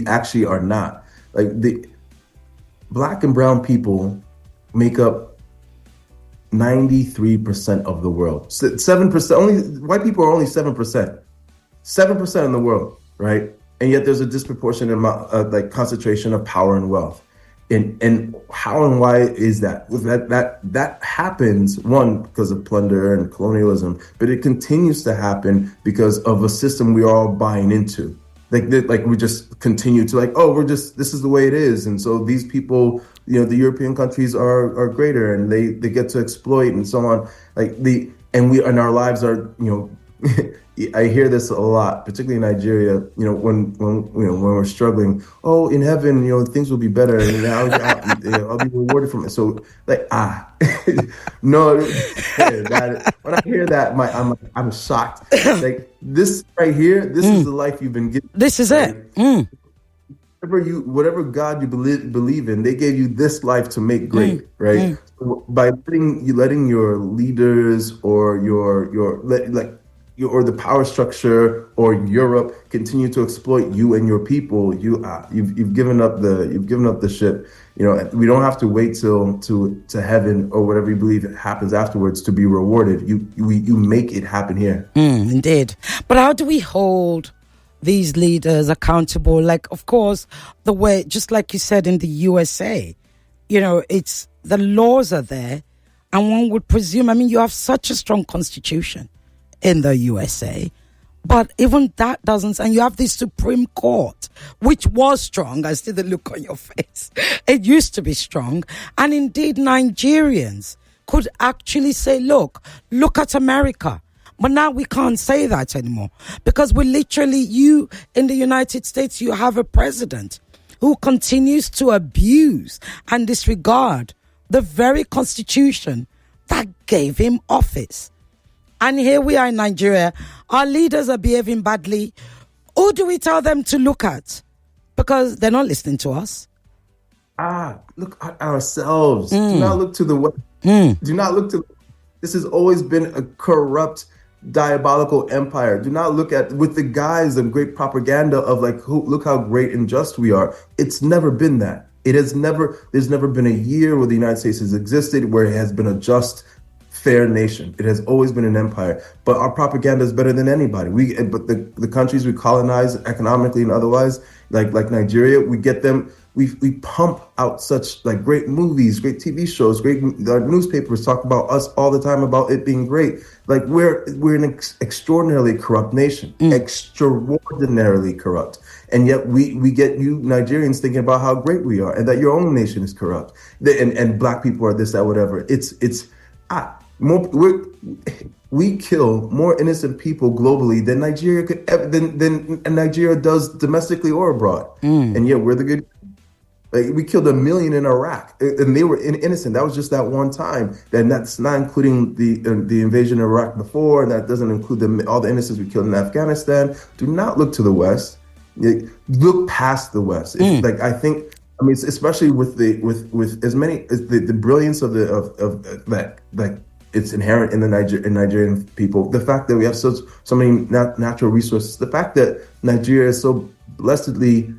actually are not. Like Black and brown people make up 93% of the world. 7%, only white people are only 7%. 7% in the world, right? And yet there's a disproportionate amount of concentration of power and wealth. And how and why is that? That happens, one, because of plunder and colonialism, but it continues to happen because of a system we are all buying into. Like we just continue to this is the way it is. And so these people, you know, the European countries are greater and they get to exploit and so on. And our lives are, you know, I hear this a lot, particularly in Nigeria, you know, when we're struggling, in heaven, you know, things will be better and I'll be rewarded from it. So no, when I hear that, I'm shocked. Like this right here, this is the life you've been given. This is it. whatever God you believe in, they gave you this life to make great, right? So by letting your leaders or or the power structure or Europe continue to exploit you and your people, you've given up the ship. We don't have to wait till to heaven or whatever you believe happens afterwards to be rewarded. You make it happen here. Indeed. But how do we hold these leaders accountable? Like, of course, the way, just like you said in the USA, it's the laws are there, and one would presume, you have such a strong constitution in the USA, but even that doesn't, and you have the Supreme Court, which was strong. I see the look on your face. It used to be strong, and indeed Nigerians could actually say, look at America. But now we can't say that anymore, because you in the United States, you have a president who continues to abuse and disregard the very constitution that gave him office. And here we are in Nigeria. Our leaders are behaving badly. Who do we tell them to look at? Because they're not listening to us. Look at ourselves. Do not look to the West. Do not look to. This has always been a corrupt, diabolical empire. Do not look at with the guise of great propaganda of look how great and just we are. It's never been that. There's never been a year where the United States has existed where it has been a just, fair nation. It has always been an empire, but our propaganda is better than anybody. But the countries we colonize economically and otherwise, like Nigeria, we get them. We pump out such great movies, great TV shows, great newspapers talk about us all the time about it being great. We're an extraordinarily corrupt nation, extraordinarily corrupt, and yet we get you Nigerians thinking about how great we are and that your own nation is corrupt, and black people are this, that, whatever. We kill more innocent people globally than Nigeria could ever, than Nigeria does domestically or abroad, and yet we're the good. We killed 1 million in Iraq, and they were innocent. That was just that one time. And that's not including the invasion of Iraq before, and that doesn't include all the innocents we killed in Afghanistan. Do not look to the West. Look past the West. I think. Especially with as many as the brilliance of that it's inherent in the Nigerian people. The fact that we have so many natural resources. The fact that Nigeria is so blessedly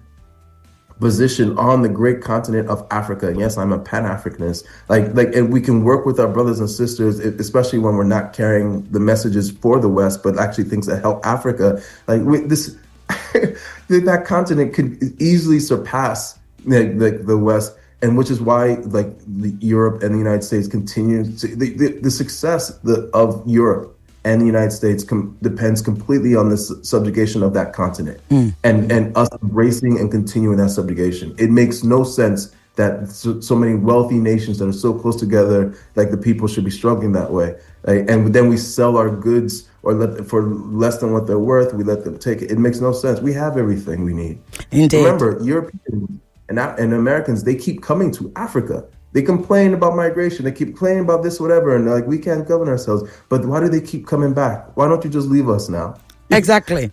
positioned on the great continent of Africa. And yes, I'm a Pan-Africanist. And we can work with our brothers and sisters, especially when we're not carrying the messages for the West, but actually things that help Africa. That continent could easily surpass the West, and which is why Europe and the United States continue to, the success of Europe and the United States depends completely on the subjugation of that continent and us embracing and continuing that subjugation. It makes no sense that so many wealthy nations that are so close together, the people should be struggling that way. And then we sell our goods for less than what they're worth. We let them take it. It makes no sense. We have everything we need. Indeed. Remember, Europeans and Americans, they keep coming to Africa. They complain about migration. They keep complaining about this, whatever, and we can't govern ourselves. But why do they keep coming back? Why don't you just leave us now? Exactly.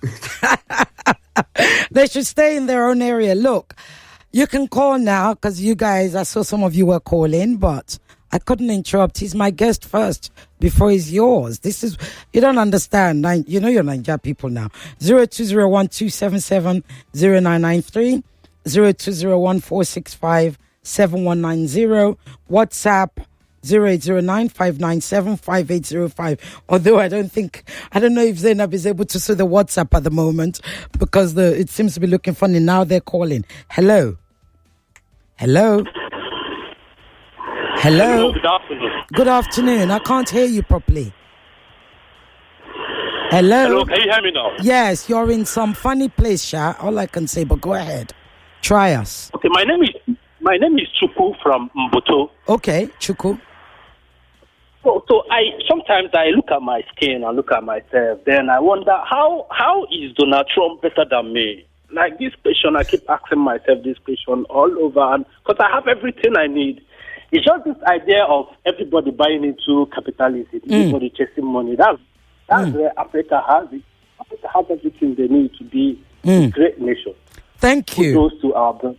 They should stay in their own area. Look, you can call now because you guys, I saw some of you were calling, but I couldn't interrupt. He's my guest first before he's yours. You don't understand. You're Nigeria people now. 0201-277-0993, 0201-465-7190, WhatsApp 0809-597-5805. Although I don't know if Zainab is able to see the WhatsApp at the moment because it seems to be looking funny. Now they're calling. Hello. Hello, good afternoon. Good afternoon. I can't hear you properly. Hello, can you hear me now? Yes, you're in some funny place, Sha. All I can say, but go ahead. Try us. Okay, my name is Chuku from Mboto. Okay, Chuku. So sometimes I look at my skin and look at myself, then I wonder how is Donald Trump better than me? This question, I keep asking myself this question all over, and because I have everything I need. It's just this idea of everybody buying into capitalism, everybody chasing money. That's where Africa has it. Africa has everything they need to be a great nation. Thank you. Kudos to our brother.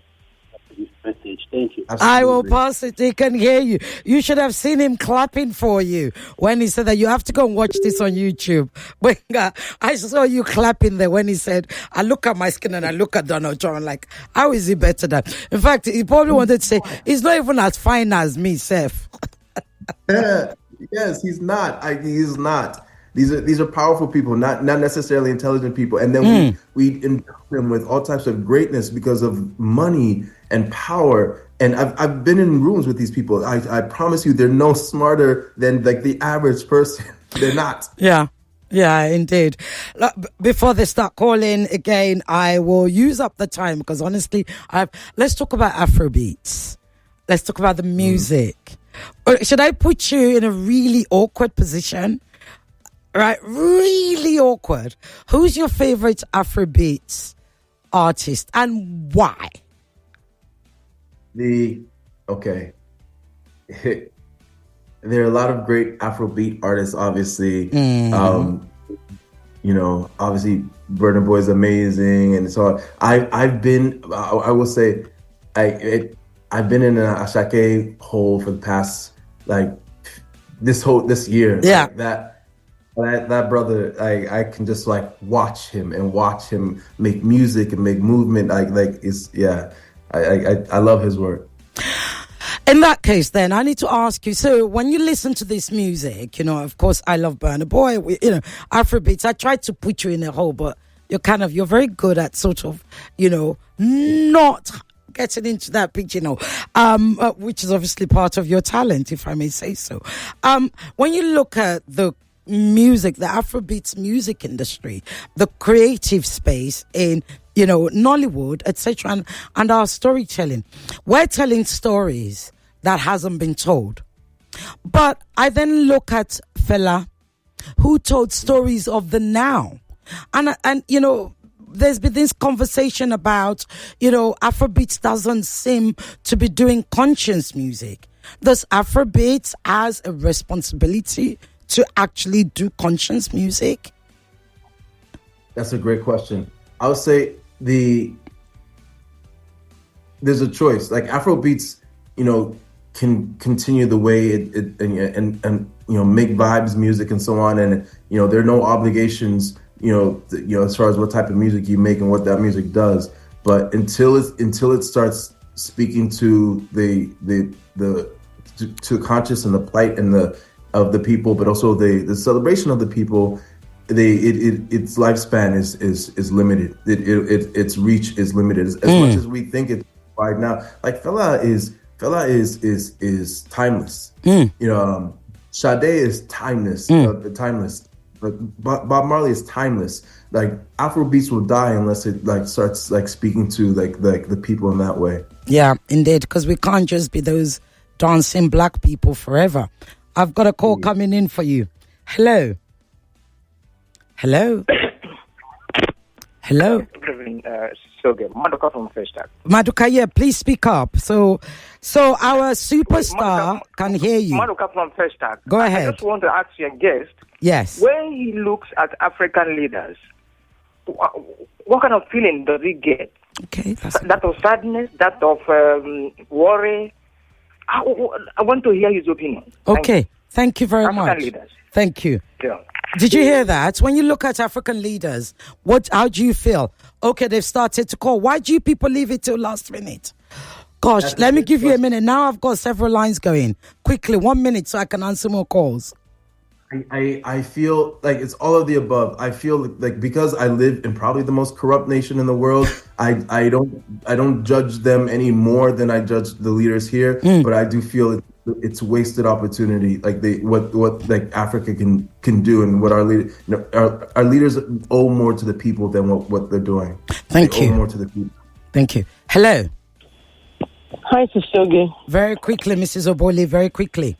This message. Thank you. Absolutely. I will pass it. He can hear you. You should have seen him clapping for you when he said that. You have to go and watch this on YouTube. But I saw you clapping there when he said, I look at my skin and I look at Donald Trump. I'm like, how is he better than? In fact, he probably wanted to say, he's not even as fine as me, Seth. Yes, he's not. He's not. These are powerful people, not necessarily intelligent people. And then we endow them with all types of greatness because of money and power. And I've been in rooms with these people. I promise you, they're no smarter than like the average person. They're not. Yeah, indeed. Before they start calling again, I will use up the time because honestly, let's talk about Afrobeats. Let's talk about the music. Should I put you in a really awkward position? Right, really awkward. Who's your favorite Afrobeats artist and why? There are a lot of great Afrobeat artists, obviously. Obviously Burna Boy is amazing, and so I've been in an Ashake hole for the past this year. Yeah. That brother, I can just watch him make music and make movement. I love his work. In that case, then I need to ask you. So, when you listen to this music, of course, I love Burna Boy. Afrobeats. I tried to put you in a hole, but you're very good at sort of, not getting into that pigeonhole, which is obviously part of your talent, if I may say so. When you look at the music, the Afrobeats music industry, the creative space in, Nollywood, etc., and our storytelling, we're telling stories that hasn't been told. But I then look at Fela, who told stories of the now, and there's been this conversation about, Afrobeats doesn't seem to be doing conscious music. Does Afrobeats has a responsibility to actually do conscious music? That's a great question. I would say there's a choice. Like Afrobeats, can continue the way it make vibes music and so on, and there are no obligations, as far as what type of music you make and what that music does. But until it starts speaking to to conscious and the plight and of the people, but also the celebration of the people, its lifespan is limited. Its reach is limited as much as we think it right now. Like Fela is timeless. Sade is timeless. Timeless. Like Bob Marley is timeless. Like Afrobeats will die unless it starts speaking to the people in that way. Yeah, indeed, because we can't just be those dancing black people forever. I've got a call coming in for you. Hello. Hello. Good evening, Soge. Maduka from Festac. Maduka, yeah, please speak up. So our superstar can hear you. Maduka from Festac. Go ahead. I just want to ask your guest. Yes. When he looks at African leaders, what kind of feeling does he get? Okay. That of sadness, that of worry. I want to hear his opinion. Okay. Thank you very much. African leaders. Thank you. Yeah. Did you hear that? When you look at African leaders, how do you feel? Okay, they've started to call. Why do you people leave it till last minute? Gosh, let me give you a minute. Now I've got several lines going. Quickly, 1 minute so I can answer more calls. I feel like it's all of the above. I feel like because I live in probably the most corrupt nation in the world, I don't judge them any more than I judge the leaders here. But I do feel it's wasted opportunity. Like what Africa can do, and what our leaders owe more to the people than what they're doing. Thank you. Owe more to the people. Thank you. Hello. Hi, Sisoge. Very quickly, Mrs. Oboli. Very quickly.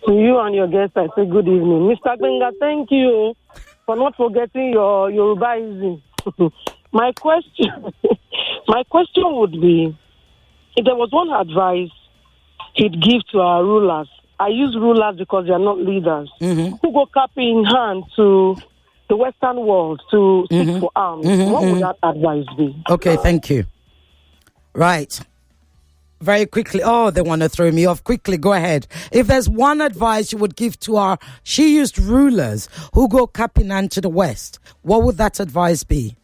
To you and your guests, I say good evening. Mr. Benga, thank you for not forgetting your Yorubaism. My question would be, if there was one advice he'd give to our rulers, I use rulers because they are not leaders, who go cap in hand to the Western world to seek for arms, what would that advice be? Okay, thank you. Right. Very quickly. Oh, they want to throw me off. Quickly, go ahead. If there's one advice you would give to our she-used rulers who go capping and to the West, what would that advice be?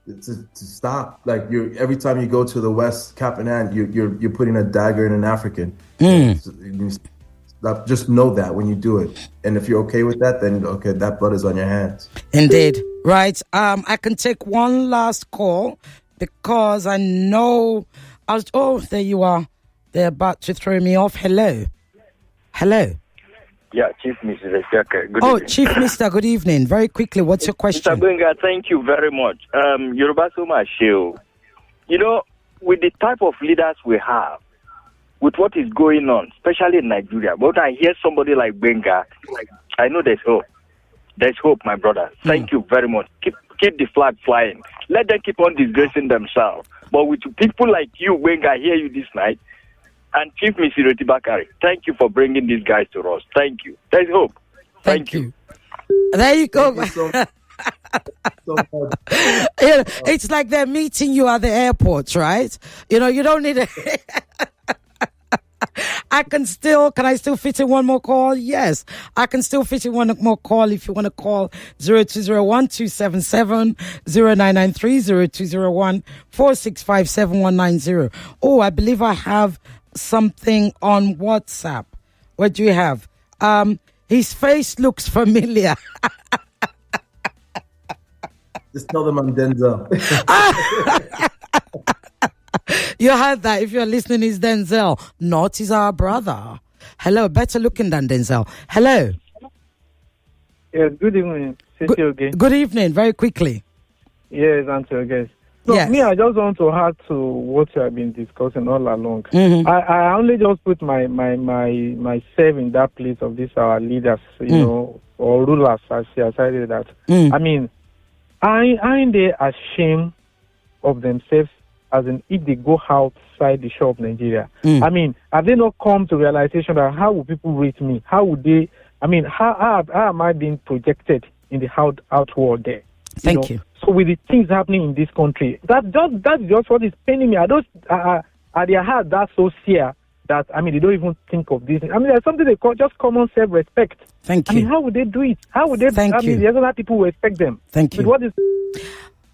To stop. Like every time you go to the West, cap in hand, you're putting a dagger in an African. Just know that when you do it, and if you're okay with that, then okay, that blood is on your hands. Indeed. Right. I can take one last call because I know. There you are. They're about to throw me off. Hello. Yeah, Chief Mr. Good evening. Chief Mr. Good evening. Very quickly, what's your question? Mr. Benga, thank you very much. Yoruba Soma Sheo. With the type of leaders we have, with what is going on, especially in Nigeria, but I hear somebody like Benga, I know there's hope. There's hope, my brother. Thank you very much. Keep the flag flying. Let them keep on disgracing themselves. But with people like you, Benga, I hear you this night, and Chief Miss Ireti Bakare, thank you for bringing these guys to us. Thank you. There's hope. Thank you. There you go. It's like they're meeting you at the airport, right? You don't need a... can I still fit in one more call? Yes, I can still fit in one more call. If you want to call 0201-277-0993, 0201-465-7190. Oh, I believe I have something on WhatsApp. What do you have? His face looks familiar. Just tell them I'm Denzel. You heard that. If you're listening, it's Denzel. Not is our brother. Hello, better looking than Denzel. Hello. Yes, good evening. Good evening, very quickly. Yes, answer again. So me, I just want to add to what you have been discussing all along. Mm-hmm. I only just put myself in that place of these our leaders, or rulers, as I said that. I mean, aren't they ashamed of themselves? As in, if they go outside the shore of Nigeria, I mean, have they not come to realization that how will people rate me? How would they? I mean, how am I being projected in the outward there? Thank you. So with the things happening in this country, that's just what is paining me. I don't at their heart that's so sincere that they don't even think of this. There's something they call just common self-respect. Thank you. How would they do it? How would they? Thank you. There's other people who respect them. Thank you. But what is?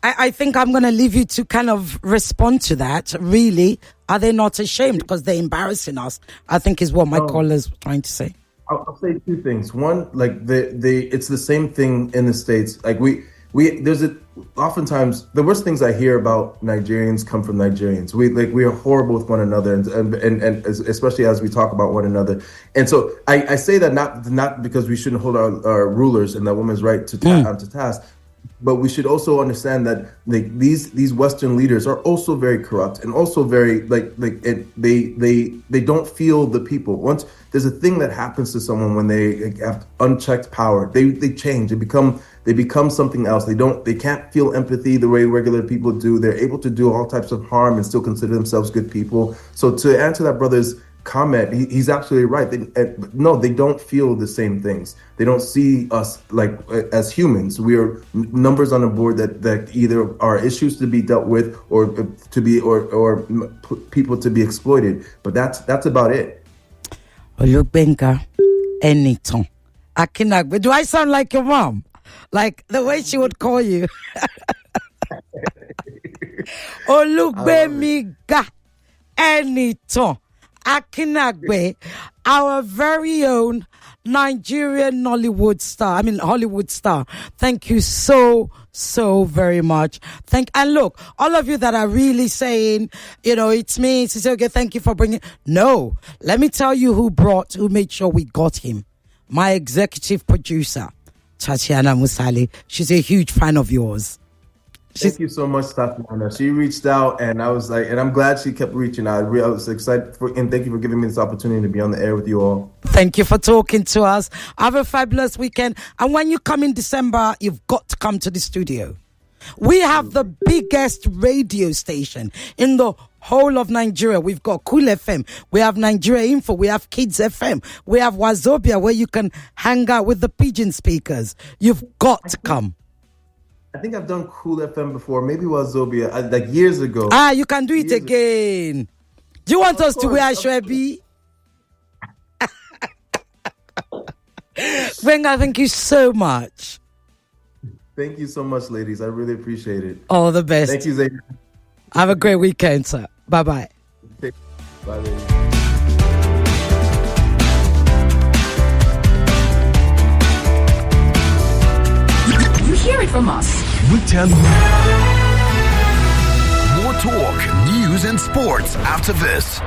I think I'm going to leave you to kind of respond to that. Really, are they not ashamed because they're embarrassing us? I think is what my caller's trying to say. I'll say two things. One, like it's the same thing in the States. Like oftentimes the worst things I hear about Nigerians come from Nigerians. We are horrible with one another, and especially as we talk about one another. And so I say that not because we shouldn't hold our rulers and that woman's right to task. But we should also understand that these Western leaders are also very corrupt and also very they don't feel the people. Once there's a thing that happens to someone when they have unchecked power, they change. They become something else. They can't feel empathy the way regular people do. They're able to do all types of harm and still consider themselves good people. So to answer that brother's comment, he's absolutely right. They don't feel the same things. They don't see us as humans. We are numbers on a board that either are issues to be dealt with or people to be exploited. But that's about it. Olubenga, Eniton, Akinagbe. Do I sound like your mom? Like the way she would call you? Olubemiga, Eniton. Akinagbe, our very own Nigerian Hollywood star. Thank you so very much. And look, all of you that are really saying, it's me, it's okay, thank you for bringing. No, let me tell you who made sure we got him. My executive producer, Tatiana Musali. She's a huge fan of yours. Thank you so much, Tatiana. She reached out, and I was and I'm glad she kept reaching out. I was excited and thank you for giving me this opportunity to be on the air with you all. Thank you for talking to us. Have a fabulous weekend. And when you come in December, you've got to come to the studio. We have the biggest radio station in the whole of Nigeria. We've got Cool FM. We have Nigeria Info. We have Kids FM. We have Wazobia, where you can hang out with the pigeon speakers. You've got to come. I think I've done Cool FM before. Maybe Wazobia, like years ago. You can do it again. Do you want us to wear Shwebi? Gbenga, thank you so much. Thank you so much, ladies. I really appreciate it. All the best. Thank you, Zay. Have a great weekend, sir. Bye-bye. Bye, ladies. You hear it from us. We tell you. More talk, news, and sports after this.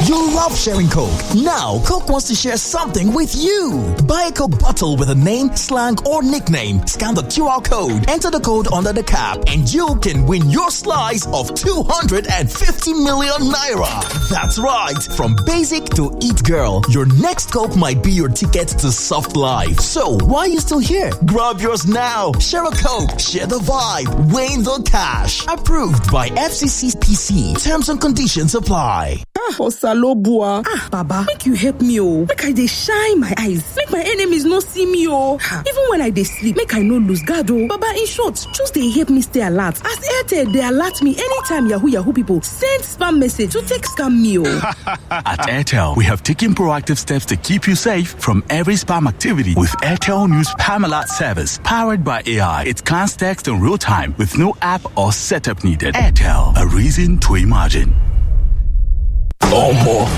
You love sharing Coke. Now, Coke wants to share something with you. Buy a Coke bottle with a name, slang, or nickname. Scan the QR code, enter the code under the cap, and you can win your slice of 250 million naira. That's right. From basic to eat girl, your next Coke might be your ticket to soft life. So, why are you still here? Grab yours now. Share a Coke. Share the vibe. Win the cash. Approved by FCCPC. Terms and conditions apply. Osalobua. Baba, make you help me, make I dey shine my eyes, make my enemies no see me, even when I dey sleep, make I no lose guard, Baba, in short, just dey help me stay alert. As Airtel, they alert me anytime Yahoo people send spam message to take scam me, At Airtel, we have taken proactive steps to keep you safe from every spam activity with Airtel News Spam Alert service, powered by AI. It scans text in real time with no app or setup needed. Airtel, a reason to imagine.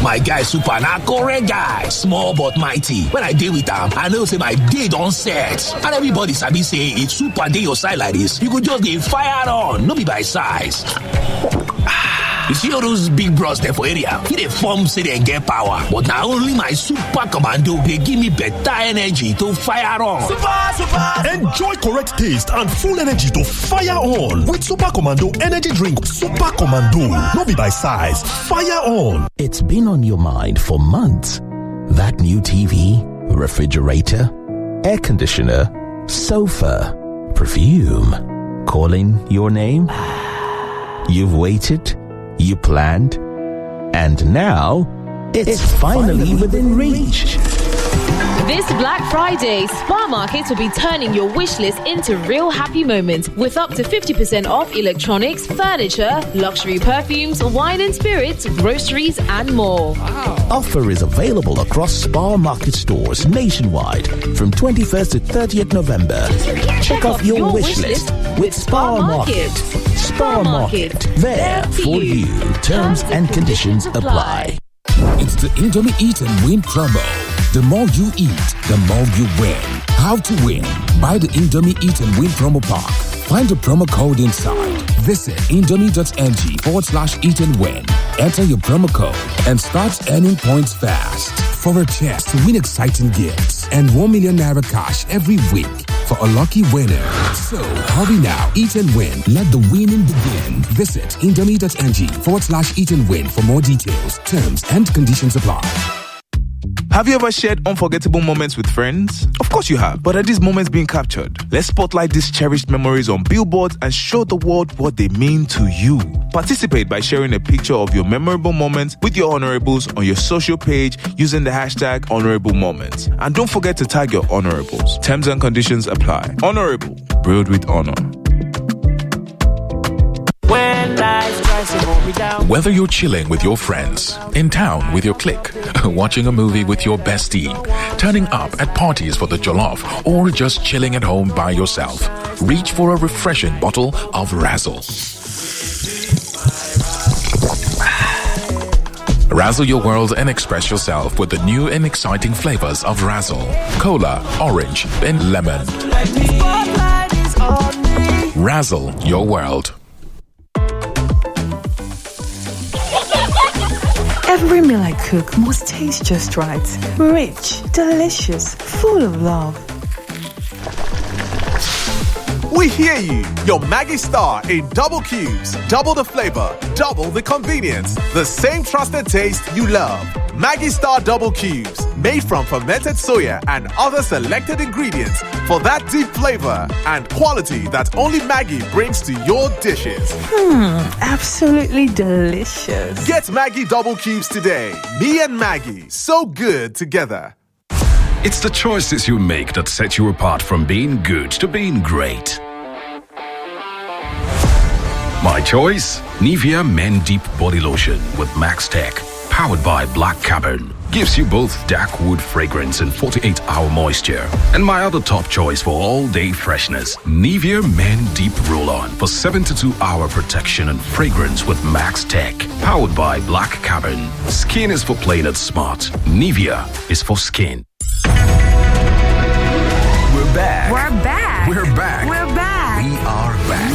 My guy super na correct guy, small but mighty. When I deal with him, I know say my day don't set. And everybody sabi say if super dey your side like this, you could just get fire on, no be by size. You see all those big bros there for area? He dey form say they get power, but now only my super commando they give me better energy to fire on. Super! Enjoy correct taste and full energy to fire on with Super Commando Energy Drink. Super Commando, no be by size. Fire on. It's been on your mind for months. That new TV, refrigerator, air conditioner, sofa, perfume, calling your name. You've waited, you planned, and now it's finally within reach. This Black Friday, Spar Market will be turning your wish list into real happy moments with up to 50% off electronics, furniture, luxury perfumes, wine and spirits, groceries, and more. Offer is available across Spar Market stores nationwide from 21st to 30th November. Check off your wish list with Spar Market. Spar Market, there for you. Terms and conditions apply. It's the Indomie Eat and Win promo. The more you eat, the more you win. How to win? Buy the Indomie Eat and Win promo pack. Find the promo code inside. Visit indomie.ng/eat and win. Enter your promo code and start earning points fast for a chance to win exciting gifts and 1 million naira cash every week for a lucky winner. So hurry now, eat and win. Let the winning begin. Visit indomie.ng/eat and win for more details. Terms and conditions apply. Have you ever shared unforgettable moments with friends? Of course you have, but are these moments being captured? Let's spotlight these cherished memories on billboards and show the world what they mean to you. Participate by sharing a picture of your memorable moments with your honorables on your social page using the hashtag honorable moments. And don't forget to tag your honorables. Terms and conditions apply. Honorable, brewed with honor. Whether you're chilling with your friends, in town with your clique, watching a movie with your bestie, turning up at parties for the jollof, or just chilling at home by yourself, reach for a refreshing bottle of Razzle. Razzle your world and express yourself with the new and exciting flavors of Razzle. Cola, orange, and lemon. Razzle your world. Every meal I cook must taste just right. Rich, delicious, full of love. We hear you. Your Maggi Star in double cubes. Double the flavor, double the convenience. The same trusted taste you love. Maggi Star double cubes. Made from fermented soya and other selected ingredients for that deep flavor and quality that only Maggi brings to your dishes. Absolutely delicious. Get Maggi double cubes today. Me and Maggi, so good together. It's the choices you make that set you apart from being good to being great. My choice? Nivea Men Deep Body Lotion with Max Tech, powered by Black Carbon. Gives you both dark wood fragrance and 48-hour moisture. And my other top choice for all-day freshness, Nivea Men Deep Roll-On for 72-hour protection and fragrance with Max Tech, powered by Black Carbon. Skin is for playing it smart. Nivea is for skin. We're back. We're back. We're back. We're back. We are back.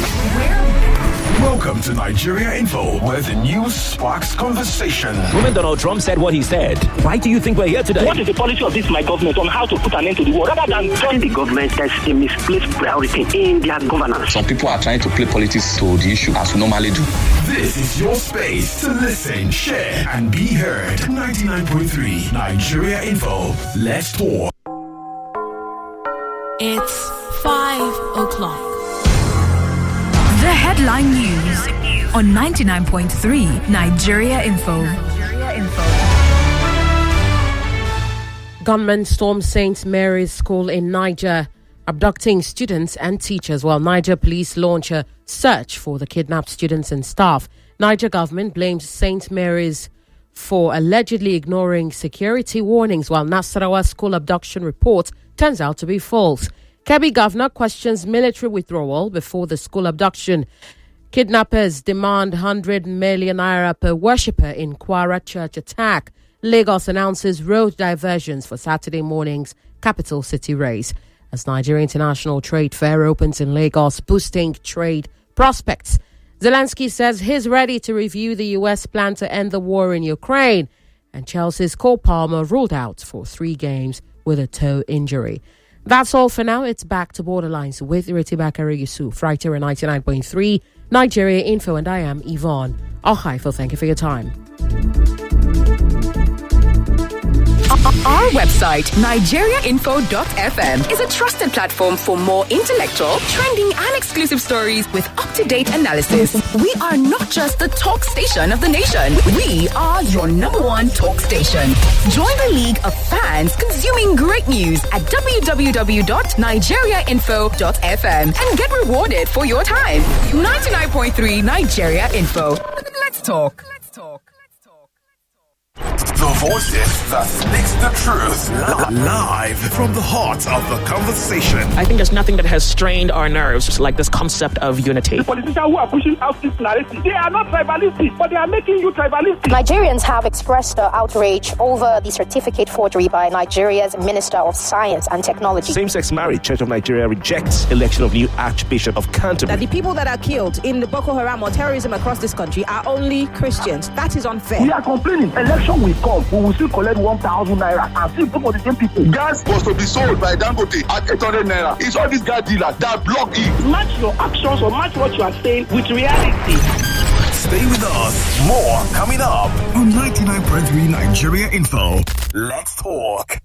Welcome to Nigeria Info, where the news sparks conversation. When Donald Trump said what he said, why do you think we're here today? What is the policy of this my government on how to put an end to the war? Rather than join the government, there's a misplaced priority in their governance. Some people are trying to play politics to the issue as we normally do. This is your space to listen, share, and be heard. 99.3 Nigeria Info. Let's talk. It's 5 o'clock. The headline news on 99.3 Nigeria Info. Gunmen stormed St. Mary's School in Niger, abducting students and teachers, while Niger police launch a search for the kidnapped students and staff. Niger government blames St. Mary's for allegedly ignoring security warnings, while Nasarawa school abduction report turns out to be false. Kebbi governor questions military withdrawal before the school abduction. Kidnappers demand 100 million naira per worshipper in Kwara church attack. Lagos announces road diversions for Saturday morning's capital city race. As Nigeria International Trade Fair opens in Lagos, boosting trade prospects. Zelensky says he's ready to review the U.S. plan to end the war in Ukraine. And Chelsea's Cole Palmer ruled out for 3 games with a toe injury. That's all for now. It's back to Borderlines with Ireti Bakare-Yusuf, right here at 99.3 Nigeria Info, and I am Yvonne Ohaifo. Thank you for your time. Our website, nigeriainfo.fm, is a trusted platform for more intellectual, trending, and exclusive stories with up-to-date analysis. We are not just the talk station of the nation. We are your #1 talk station. Join the league of fans consuming great news at www.nigeriainfo.fm and get rewarded for your time. 99.3 Nigeria Info. Let's talk. The voices that speaks the truth. Live from the heart of the conversation. I think there's nothing that has strained our nerves like this concept of unity. The politicians who are pushing out this narrative, they are not tribalistic, but they are making you tribalistic. Nigerians have expressed outrage over the certificate forgery by Nigeria's Minister of Science and Technology. Same-sex marriage, Church of Nigeria rejects election of new Archbishop of Canterbury. That the people that are killed in the Boko Haram or terrorism across this country are only Christians. That is unfair. We are complaining. Election will come. We will still collect 1,000 naira and still vote for the same people. Gas was to be sold by Dangote at 800 naira. It's all these gas dealers that block it. Match your actions or match what you are saying with reality. Stay with us. More coming up on 99.3 Nigeria Info. Let's talk.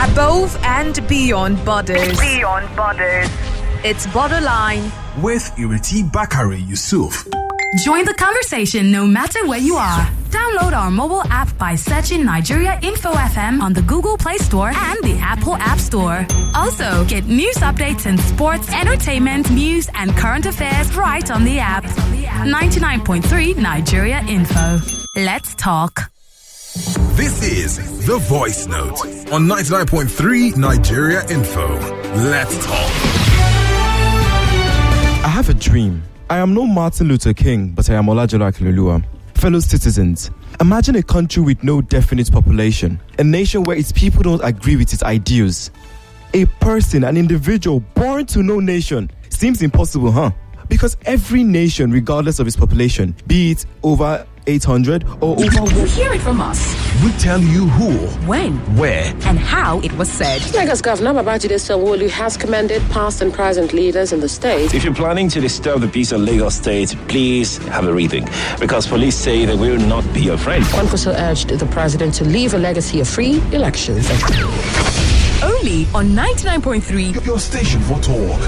Above and beyond borders. It's Borderline with Ireti Bakare-Yusuf. Join the conversation no matter where you are. Download our mobile app by searching Nigeria Info FM on the Google Play Store and the Apple App Store. Also, get news updates in sports, entertainment, news, and current affairs right on the app. 99.3 Nigeria Info. Let's talk. This is The Voice Note on 99.3 Nigeria Info. Let's talk. I have a dream. I am no Martin Luther King, but I am Olajumo Akinloluwa. Fellow citizens, imagine a country with no definite population, a nation where its people don't agree with its ideals. A person, an individual born to no nation, seems impossible, huh? Because every nation, regardless of its population, be it over 800 or over... You hear it from us. We tell you who, when, where, and how it was said. Lagos Governor Babajide Sanwo-Olu has commended past and present leaders in the state. If you're planning to disturb the peace of Lagos State, please have a rethink, because police say they will not be your friend. Kwankwaso urged the president to leave a legacy of free elections. Only on 99.3. Your station for talk.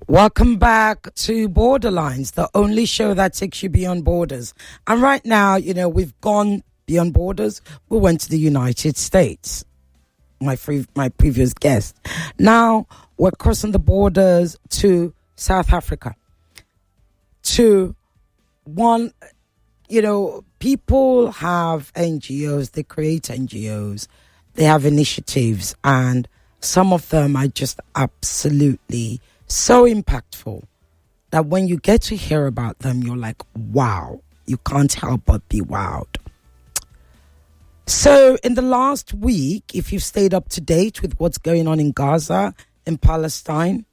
Welcome back to Borderlines, the only show that takes you beyond borders. And right now, we've gone beyond borders. We went to the United States, my previous guest. Now we're crossing the borders to South Africa. People have NGOs, they create NGOs, they have initiatives, and some of them are just absolutely so impactful that when you get to hear about them, you're like, wow, you can't help but be wowed. So in the last week, if you've stayed up to date with what's going on in Gaza, in Palestine,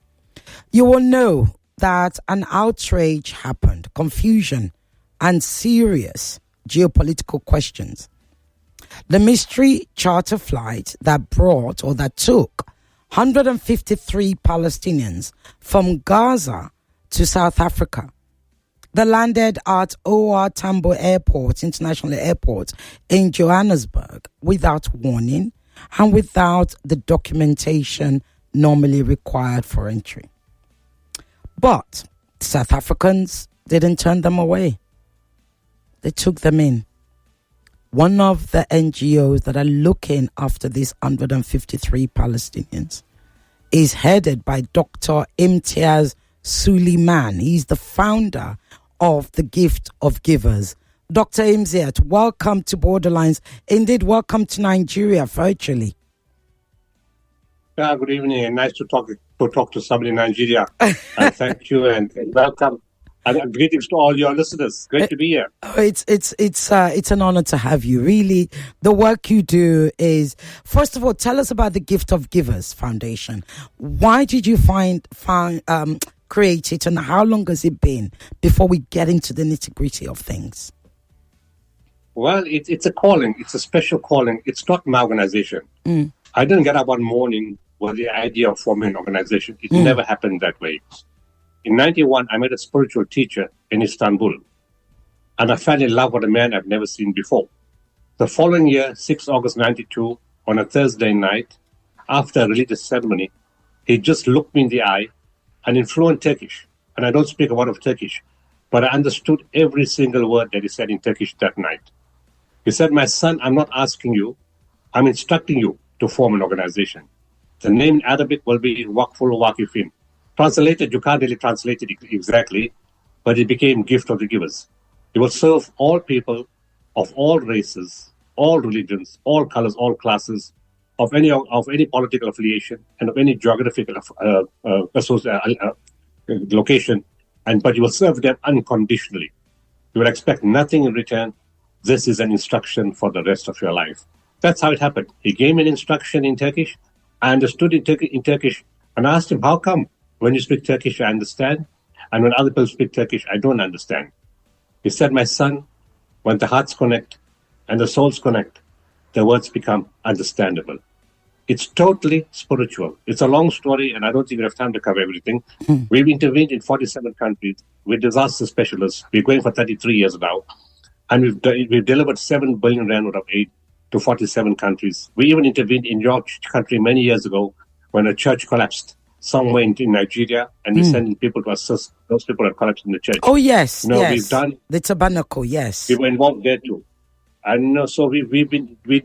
you will know that an outrage happened, confusion, and serious geopolitical questions. The mystery charter flight that took 153 Palestinians from Gaza to South Africa. They landed at OR Tambo International Airport in Johannesburg without warning and without the documentation normally required for entry. But South Africans didn't turn them away. They took them in. One of the NGOs that are looking after these 153 Palestinians is headed by Dr. Imtiaz Suleiman. He's the founder of the Gift of Givers. Dr. Imtiaz, welcome to Borderlines. Indeed, welcome to Nigeria virtually. Yeah, good evening, and nice to talk to somebody in Nigeria. And thank you and welcome. And greetings to all your listeners. Great to be here. It's an honor to have you. Really, the work you do is, first of all, tell us about the Gift of Givers Foundation. Why did you create it, and how long has it been before we get into the nitty-gritty of things? Well, it's a calling. It's a special calling. It's not an organization. I didn't get up one morning with the idea of forming an organization. It never happened that way. In 1991, I met a spiritual teacher in Istanbul, and I fell in love with a man I've never seen before. The following year, 6 August 92, on a Thursday night, after a religious ceremony, he just looked me in the eye and in fluent Turkish, and I don't speak a word of Turkish, but I understood every single word that he said in Turkish that night. He said, "My son, I'm not asking you, I'm instructing you to form an organization. The name in Arabic will be Waqful Waqifin. Translated, you can't really translate it exactly, but it became Gift of the Givers. It will serve all people of all races, all religions, all colors, all classes, of any political affiliation and of any geographical location, but you will serve them unconditionally. You will expect nothing in return. This is an instruction for the rest of your life." That's how it happened. He gave me an instruction in Turkish. I understood in Turkish and I asked him, "How come? When you speak Turkish, I understand, and when other people speak Turkish, I don't understand?" He said, "My son, when the hearts connect and the souls connect, the words become understandable." It's totally spiritual. It's a long story, and I don't think we have time to cover everything. We've intervened in 47 countries. We're disaster specialists. We're going for 33 years now, and we've delivered 7 billion rand worth of aid to 47 countries. We even intervened in your country many years ago when a church collapsed somewhere in Nigeria, and we sent people to assist those people that collapsed in the church. Oh, yes, yes. We've done the tabernacle, yes. We were involved there too. And so we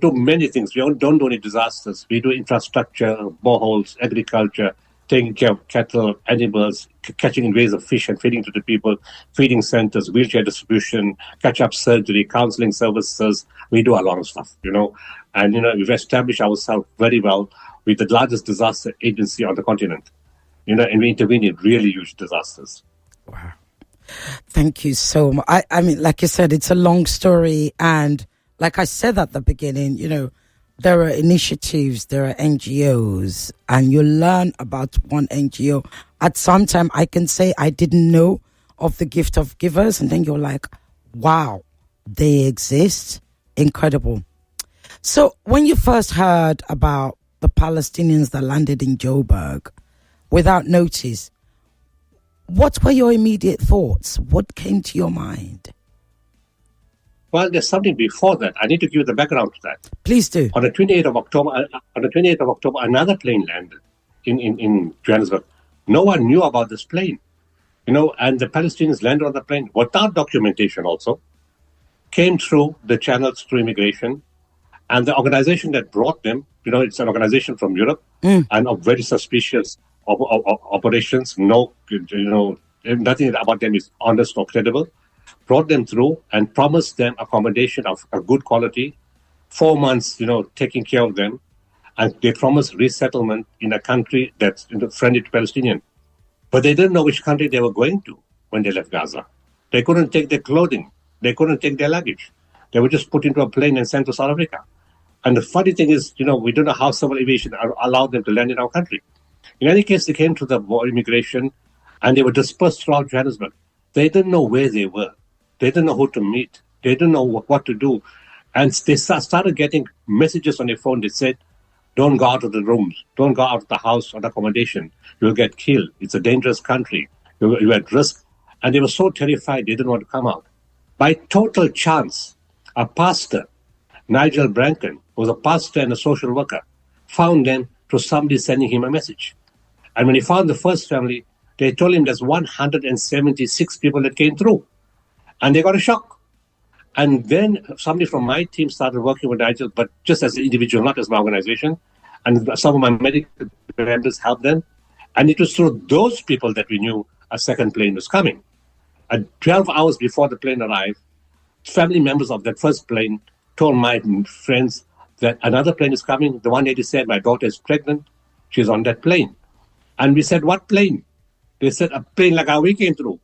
do many things. We don't do any disasters. We do infrastructure, boreholes, agriculture, taking care of cattle, animals, catching and raising fish and feeding to the people, feeding centers, wheelchair distribution, catch-up surgery, counseling services. We do a lot of stuff, And, we've established ourselves very well with the largest disaster agency on the continent, and we intervene in really huge disasters. Wow. Thank you so much. I mean, like you said, it's a long story. And like I said at the beginning, there are initiatives, there are NGOs, and you learn about one NGO. At some time, I can say I didn't know of the Gift of Givers. And then you're like, wow, they exist. Incredible. So when you first heard about the Palestinians that landed in Joburg without notice, what were your immediate thoughts? What came to your mind? Well, there's something before that. I need to give you the background to that. Please do. On the 28th of October, another plane landed in Johannesburg. No one knew about this plane. And the Palestinians landed on the plane without documentation also, came through the channels through immigration, and the organization that brought them, it's an organization from Europe, and of very suspicious operations, nothing about them is honest or credible, brought them through and promised them accommodation of a good quality, 4 months, taking care of them, and they promised resettlement in a country that's friendly to Palestinian. But they didn't know which country they were going to when they left Gaza. They couldn't take their clothing. They couldn't take their luggage. They were just put into a plane and sent to South Africa. And the funny thing is, we don't know how civil aviation allowed them to land in our country. In any case, they came to the immigration and they were dispersed throughout Johannesburg. They didn't know where they were. They didn't know who to meet. They didn't know what to do. And they started getting messages on their phone that said, don't go out of the rooms. Don't go out of the house or the accommodation. You'll get killed. It's a dangerous country. You're at risk. And they were so terrified, they didn't want to come out. By total chance, a pastor, Nigel Branken, who was a pastor and a social worker, found them through somebody sending him a message. And when he found the first family, they told him there's 176 people that came through. And they got a shock. And then somebody from my team started working with Nigel, but just as an individual, not as my organization. And some of my medical members helped them. And it was through those people that we knew a second plane was coming. And 12 hours before the plane arrived, family members of that first plane told my friends that another plane is coming. The one lady said, my daughter is pregnant. She's on that plane. And we said, what plane? They said, a plane like how we came through.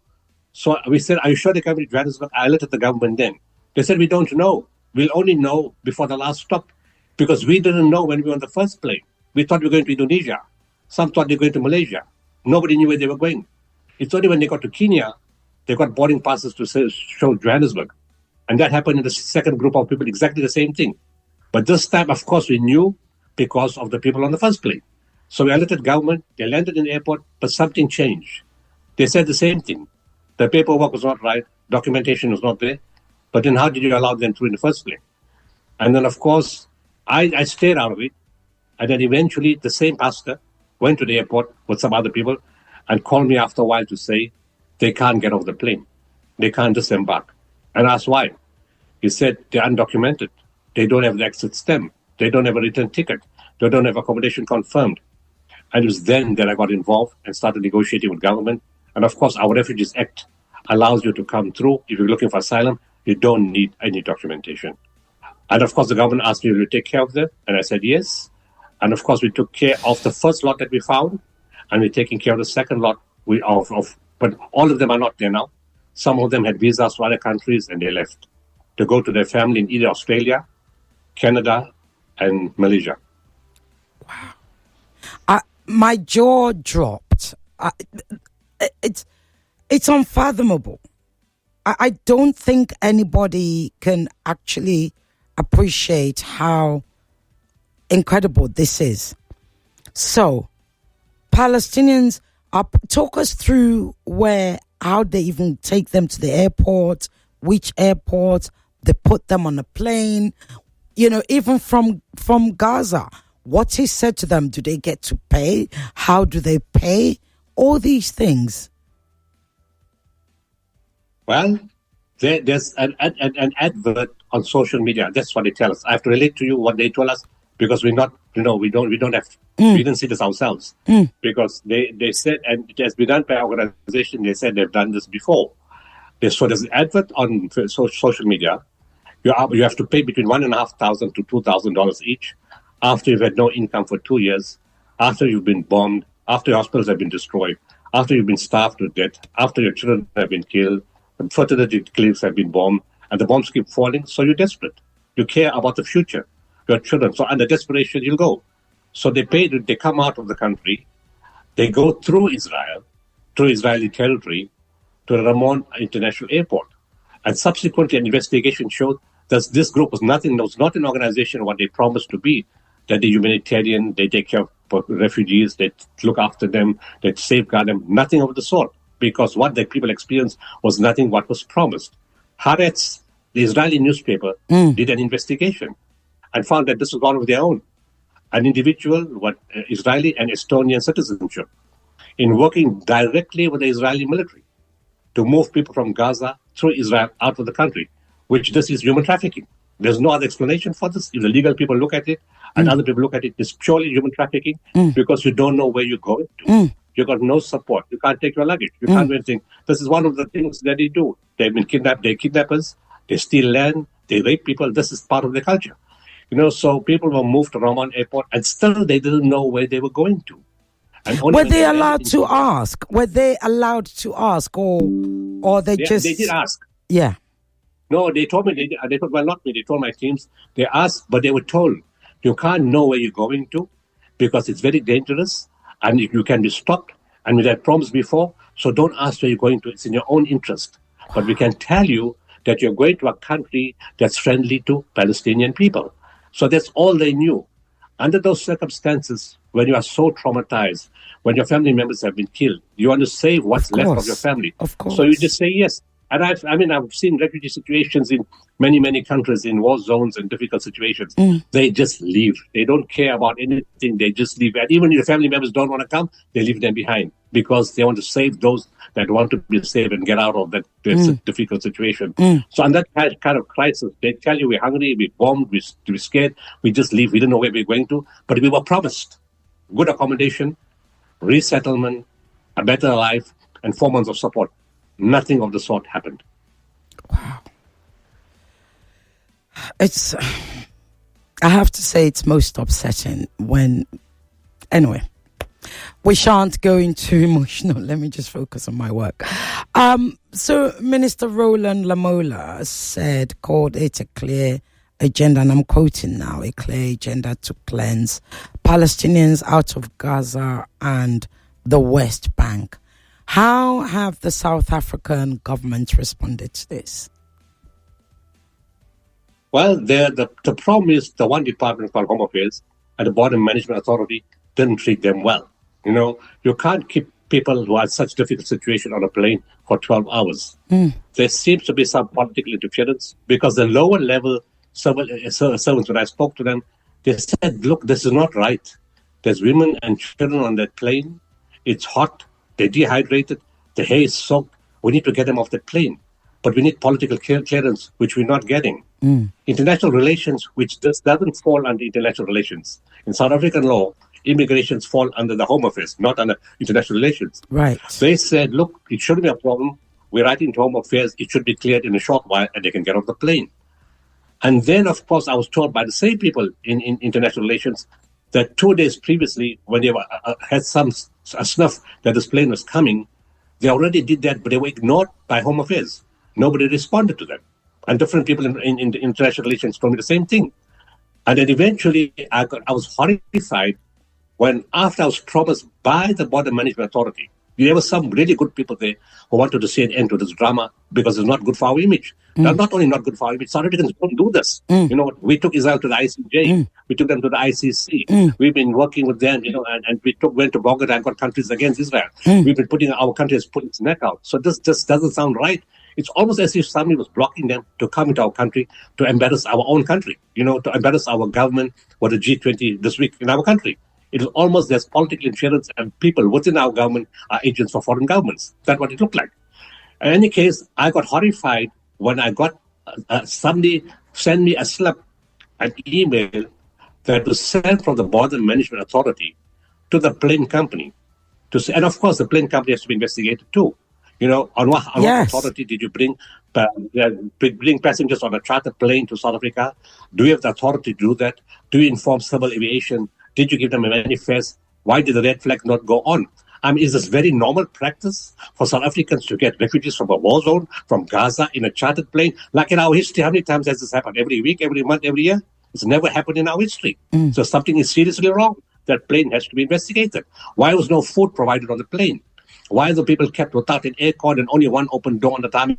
So we said, are you sure they're coming to Johannesburg? I alerted the government then. They said, we don't know. We'll only know before the last stop. Because we didn't know when we were on the first plane. We thought we were going to Indonesia. Some thought they were going to Malaysia. Nobody knew where they were going. It's only when they got to Kenya, they got boarding passes to show Johannesburg. And that happened in the second group of people, exactly the same thing. But this time, of course, we knew because of the people on the first plane. So we alerted government, they landed in the airport, but something changed. They said the same thing. The paperwork was not right, documentation was not there. But then how did you allow them through in the first place? And then, of course, I stayed out of it. And then eventually the same pastor went to the airport with some other people and called me after a while to say they can't get off the plane. They can't disembark. And I asked why. He said they're undocumented. They don't have the exit stamp. They don't have a return ticket. They don't have accommodation confirmed. And it was then that I got involved and started negotiating with government. And of course, our Refugees Act allows you to come through. If you're looking for asylum, you don't need any documentation. And of course, the government asked me to take care of them. And I said, yes. And of course, we took care of the first lot that we found. And we're taking care of the second lot. But all of them are not there now. Some of them had visas to other countries and they left to go to their family in either Australia, Canada, and Malaysia. Wow. My jaw dropped. It's unfathomable. I don't think anybody can actually appreciate how incredible this is. So, Palestinians, talk us through how they even take them to the airport, which airport, they put them on a plane, even from Gaza. What is said to them? Do they get to pay? How do they pay? All these things. Well, there's an advert on social media. That's what they tell us. I have to relate to you what they told us because we didn't see this ourselves. Because they said, and it has been done by our organization, they said they've done this before. So there's an advert on social media. You have to pay between $1,500 to $2,000 each after you've had no income for 2 years, after you've been bombed, after your hospitals have been destroyed, after you've been starved to death, after your children have been killed, the fertility clinics have been bombed, and the bombs keep falling, so you're desperate. You care about the future, your children. So under desperation, you'll go. So they come out of the country, they go through Israel, through Israeli territory, to the Ramon International Airport. And subsequently, an investigation showed that this group was not an organization what they promised to be, that they're humanitarian, they take care of refugees, they look after them, they safeguard them, nothing of the sort. Because what the people experienced was nothing what was promised. Haaretz, the Israeli newspaper, did an investigation and found that this was one of their own. An individual, Israeli and Estonian citizenship. in working directly with the Israeli military to move people from Gaza through Israel out of the country, which this is human trafficking. There's no other explanation for this. If the legal people look at it and other people look at it, it's purely human trafficking because you don't know where you're going to. You got no support. You can't take your luggage. You can't do anything. This is one of the things that they do. They've been kidnapped. They're kidnappers. They steal land. They rape people. This is part of their culture. So people were moved to Ramon Airport and still they didn't know where they were going to. And were they allowed to ask? Were they allowed to ask or they just... They did ask. Yeah. No, they told me, they told, well, not me, they told my teams, they asked, but they were told, you can't know where you're going to because it's very dangerous and you can be stopped. And we had promised before, so don't ask where you're going to. It's in your own interest. But we can tell you that you're going to a country that's friendly to Palestinian people. So that's all they knew. Under those circumstances, when you are so traumatized, when your family members have been killed, you want to save what's left of your family. Of course. So you just say yes. And I've seen refugee situations in many, many countries in war zones and difficult situations. They just leave. They don't care about anything. They just leave. And even if the family members don't want to come, they leave them behind because they want to save those that want to be saved and get out of that difficult situation. So on that kind of crisis, they tell you we're hungry, we're bombed, we're scared. We just leave. We don't know where we're going to. But we were promised good accommodation, resettlement, a better life, and 4 months of support. Nothing of the sort happened. Wow. I have to say it's most upsetting when, anyway, we shan't go into emotional. Let me just focus on my work. So Minister Roland Lamola called it a clear agenda, and I'm quoting now, a clear agenda to cleanse Palestinians out of Gaza and the West Bank. How have the South African government responded to this? Well, the problem is the one department called Home Affairs and the Border Management Authority didn't treat them well. You can't keep people who are in such difficult situation on a plane for 12 hours. There seems to be some political interference because the lower level servants, when I spoke to them, they said, look, this is not right. There's women and children on that plane. It's hot. They're dehydrated. The hair is soaked. We need to get them off the plane. But we need political clearance, which we're not getting. International relations, which doesn't fall under international relations. In South African law, immigrations fall under the Home Affairs, not under international relations. Right. They said, look, it shouldn't be a problem. We're writing to Home Affairs. It should be cleared in a short while and they can get off the plane. And then, of course, I was told by the same people in international relations that 2 days previously, when they had a snuff that this plane was coming, they already did that, but they were ignored by Home Affairs. Nobody responded to them. And different people in international relations told me the same thing. And then eventually, I was horrified when, after I was promised by the Border Management Authority, there were some really good people there who wanted to see an end to this drama because it's not good for our image. Not only not good for our image, South Africans don't do this. We took Israel to the ICJ. We took them to the ICC. We've been working with them, and we went to Bogota and got countries against Israel. We've been putting our country has put its neck out. So this just doesn't sound right. It's almost as if somebody was blocking them to come into our country to embarrass our own country, to embarrass our government or the G20 this week in our country. It's almost there's political interference and people within our government are agents for foreign governments. That's what it looked like. In any case, I got horrified when I got somebody sent me a slip, an email that was sent from the Border Management Authority to the plane company. And of course, the plane company has to be investigated too. On what authority did you bring passengers on a charter plane to South Africa? Do you have the authority to do that? Do you inform civil aviation? Did you give them a manifest? Why did the red flag not go on? Is this very normal practice for South Africans to get refugees from a war zone, from Gaza, in a chartered plane? Like in our history, how many times has this happened? Every week, every month, every year? It's never happened in our history. So something is seriously wrong. That plane has to be investigated. Why was no food provided on the plane? Why are the people kept without an aircon and only one open door on the time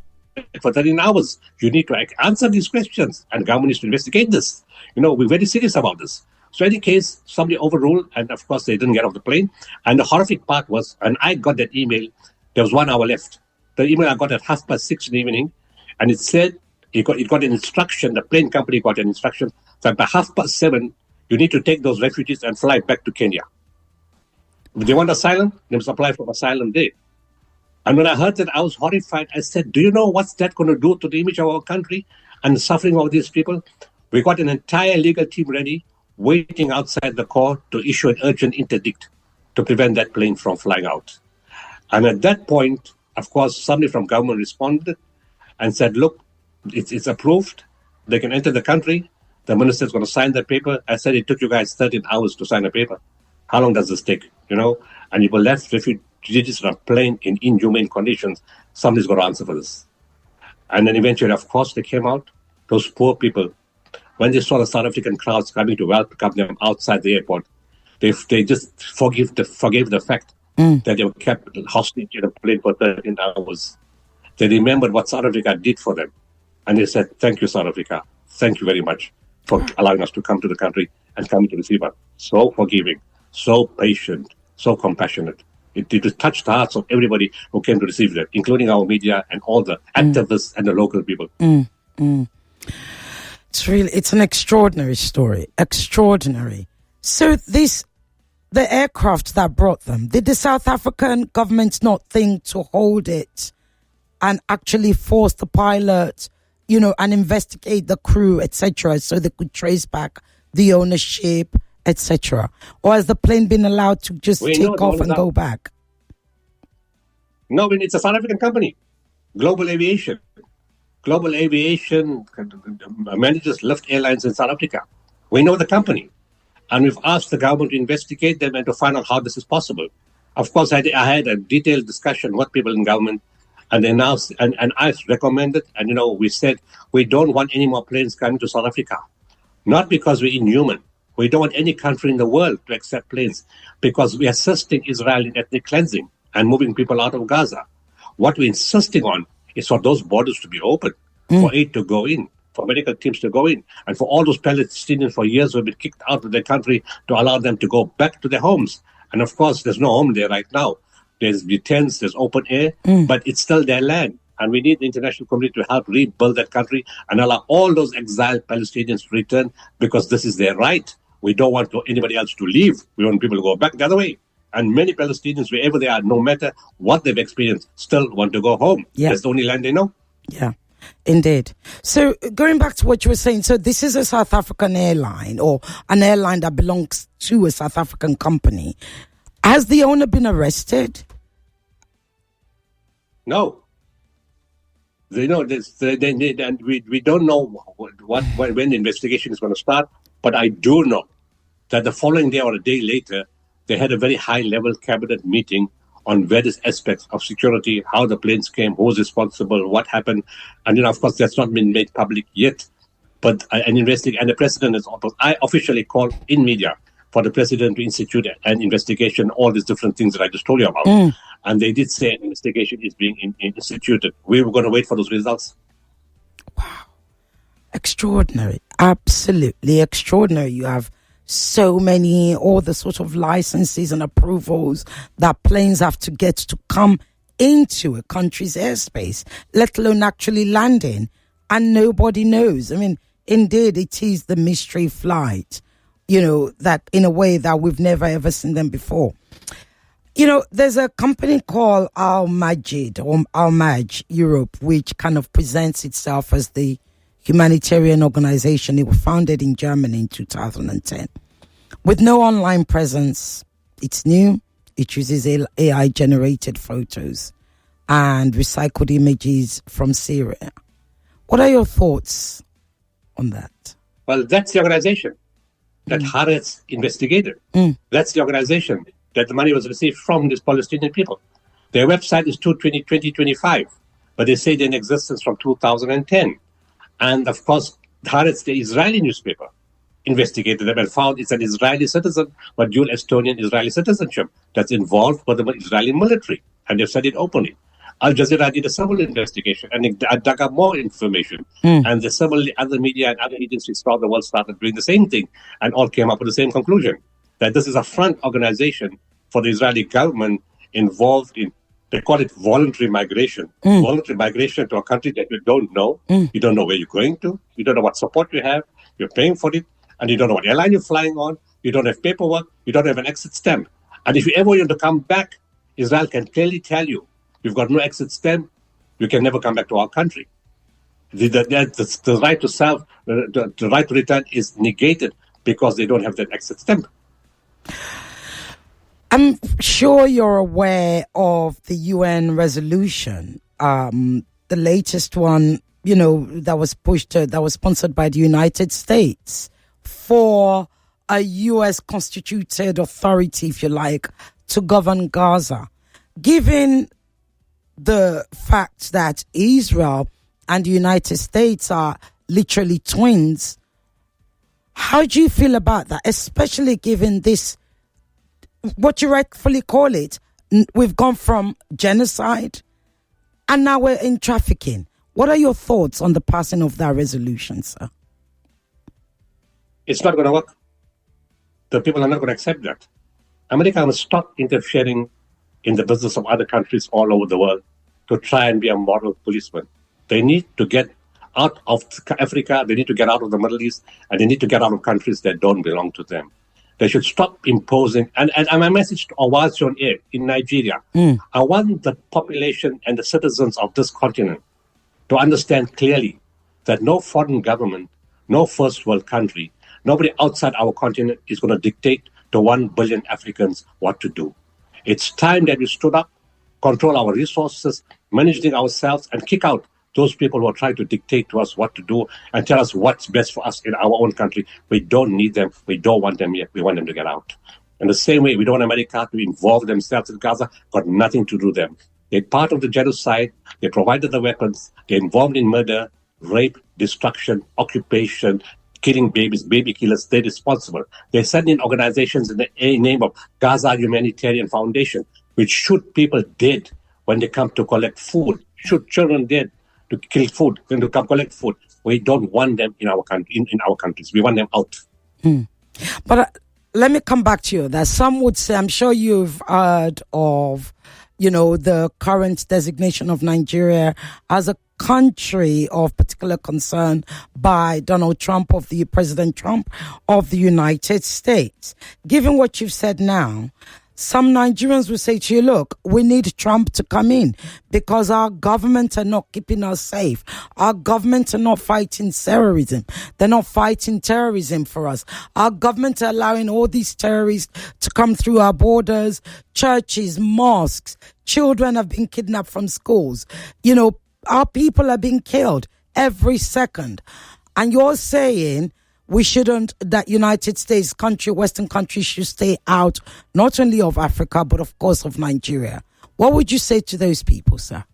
for 13 hours? You need to answer these questions, and the government needs to investigate this. We're very serious about this. So in any case, somebody overruled, and of course they didn't get off the plane. And the horrific part was, and I got that email, there was 1 hour left. The email I got at 6:30 in the evening, and it said, it got an instruction, the plane company got an instruction that by 7:30, you need to take those refugees and fly back to Kenya. If they want asylum, they must apply for asylum there. And when I heard that, I was horrified. I said, do you know what's that going to do to the image of our country and the suffering of these people? We got an entire legal team ready, waiting outside the court to issue an urgent interdict to prevent that plane from flying out. And at that point, of course, somebody from government responded and said, look, it's approved. They can enter the country. The minister is going to sign that paper. I said, it took you guys 13 hours to sign a paper. How long does this take? And you were left refugees on a plane in inhumane conditions. Somebody's got to answer for this. And then eventually, of course, they came out. Those poor people, when they saw the South African crowds coming to welcome them outside the airport, they just forgave the fact that they were kept hostage in a plane for 13 hours. They remembered what South Africa did for them. And they said, thank you, South Africa. Thank you very much for allowing us to come to the country and coming to receive us. So forgiving, so patient, so compassionate. It touched the hearts of everybody who came to receive them, including our media and all the activists and the local people. It's an extraordinary story. Extraordinary. So the aircraft that brought them, did the South African government not think to hold it and actually force the pilot, and investigate the crew, etc., so they could trace back the ownership, etc.? Or has the plane been allowed to just take off and go back? No, it's a South African company, Global Aviation. Global Aviation manages Lift Airlines in South Africa. We know the company. And we've asked the government to investigate them and to find out how this is possible. Of course, I had a detailed discussion with people in government, and they announced, and I recommended, and we said, we don't want any more planes coming to South Africa. Not because we're inhuman. We don't want any country in the world to accept planes, because we're assisting Israel in ethnic cleansing and moving people out of Gaza. What we're insisting on is for those borders to be open, for aid to go in, for medical teams to go in, and for all those Palestinians for years who have been kicked out of their country to allow them to go back to their homes. And of course, there's no home there right now. There's tents, there's open air, but it's still their land. And we need the international community to help rebuild that country and allow all those exiled Palestinians to return, because this is their right. We don't want anybody else to leave. We want people to go back the other way. And many Palestinians, wherever they are, no matter what they've experienced, still want to go home. Yeah. That's the only land they know. Yeah, indeed. So going back to what you were saying, so this is a South African airline, or an airline that belongs to a South African company. Has the owner been arrested? No. We don't know when the investigation is going to start, but I do know that the following day or a day later, they had a very high-level cabinet meeting on various aspects of security, how the planes came, who was responsible, what happened. And, of course, that's not been made public yet. But an investigation, and the president is, I officially called in media for the president to institute an investigation, all these different things that I just told you about. And they did say an investigation is being instituted. We were going to wait for those results. Wow. Extraordinary. Absolutely extraordinary. You have so many, all the sort of licenses and approvals that planes have to get to come into a country's airspace, let alone actually landing, and nobody knows. I mean, indeed, it is the mystery flight, that in a way that we've never ever seen them before. There's a company called Al-Majid, or Al-Maj Europe, which kind of presents itself as the humanitarian organization. It was founded in Germany in 2010. With no online presence, it's new. It uses AI-generated photos and recycled images from Syria. What are your thoughts on that? Well, that's the organization that Haaretz investigated. That's the organization that the money was received from these Palestinian people. Their website is 2025, but they say they're in existence from 2010. And of course, Haaretz, the Israeli newspaper, investigated them and found it's an Israeli citizen, but dual Estonian Israeli citizenship that's involved with the Israeli military. And they've said it openly. Al Jazeera did a similar investigation and dug up more information. And the similarly other media and other agencies throughout the world started doing the same thing and all came up with the same conclusion, that this is a front organization for the Israeli government involved in, they call it voluntary migration. Voluntary migration to a country that you don't know. You don't know where you're going to. You don't know what support you have. You're paying for it. And you don't know what airline you're flying on. You don't have paperwork. You don't have an exit stamp. And if you ever want to come back, Israel can clearly tell you, you've got no exit stamp, you can never come back to our country. The right to serve, the right to return is negated because they don't have that exit stamp. I'm sure you're aware of the UN resolution, the latest one, that was pushed, that was sponsored by the United States for a U.S. constituted authority, if you like, to govern Gaza. Given the fact that Israel and the United States are literally twins, how do you feel about that, especially given this, what you rightfully call it, we've gone from genocide and now we're in trafficking? What are your thoughts on the passing of that resolution, sir? It's not going to work. The people are not going to accept that. America will stop interfering in the business of other countries all over the world to try and be a moral policeman. They need to get out of Africa, they need to get out of the Middle East, and they need to get out of countries that don't belong to them. They should stop imposing. And my message was on air in Nigeria. I want the population and the citizens of this continent to understand clearly that no foreign government, no first world country, nobody outside our continent is going to dictate to 1 billion Africans what to do. It's time that we stood up, control our resources, managing ourselves, and kick out those people who are trying to dictate to us what to do and tell us what's best for us in our own country. We don't need them. We don't want them here. We want them to get out. In the same way, we don't want America to involve themselves in Gaza. Got nothing to do with them. They're part of the genocide. They provided the weapons. They're involved in murder, rape, destruction, occupation, killing babies, baby killers. They're responsible. They send in organizations in the name of Gaza Humanitarian Foundation, which shoot people dead when they come to collect food, shoot children dead to kill food, and to come collect food. We don't want them in our country, in our countries. We want them out. But let me come back to you. That some would say, I'm sure you've heard of, the current designation of Nigeria as a country of particular concern by Donald Trump, President Trump of the United States. Given what you've said now, some Nigerians will say to you, look, we need Trump to come in because our government are not keeping us safe. Our government are not fighting terrorism. They're not fighting terrorism for us. Our government are allowing all these terrorists to come through our borders, churches, mosques. Children have been kidnapped from schools. Our people are being killed every second. And you're saying that United States Western countries should stay out, not only of Africa, but of course of Nigeria. What would you say to those people, sir?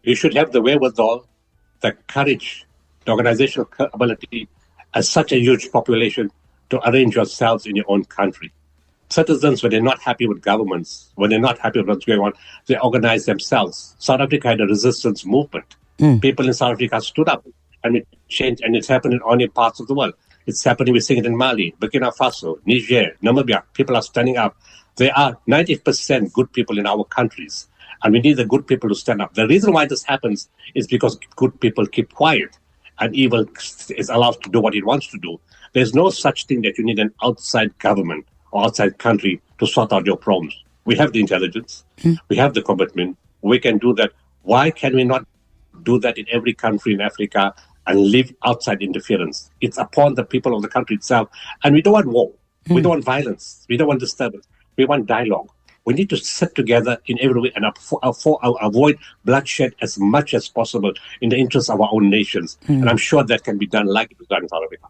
You should have the wherewithal, the courage, the organizational ability, as such a huge population, to arrange yourselves in your own country. Citizens, when they're not happy with governments, when they're not happy with what's going on, they organize themselves. South Africa had a resistance movement. People in South Africa stood up. And it changed, and it's happening in only parts of the world. It's happening, we're seeing it in Mali, Burkina Faso, Niger, Namibia. People are standing up. There are 90% good people in our countries, and we need the good people to stand up. The reason why this happens is because good people keep quiet, and evil is allowed to do what it wants to do. There's no such thing that you need an outside government or outside country to sort out your problems. We have the intelligence. We have the commitment. We can do that. Why can we not do that in every country in Africa and live outside interference? It's upon the people of the country itself. And we don't want war. We don't want violence. We don't want disturbance. We want dialogue. We need to sit together in every way and avoid bloodshed as much as possible in the interest of our own nations. And I'm sure that can be done like it was done in South Africa.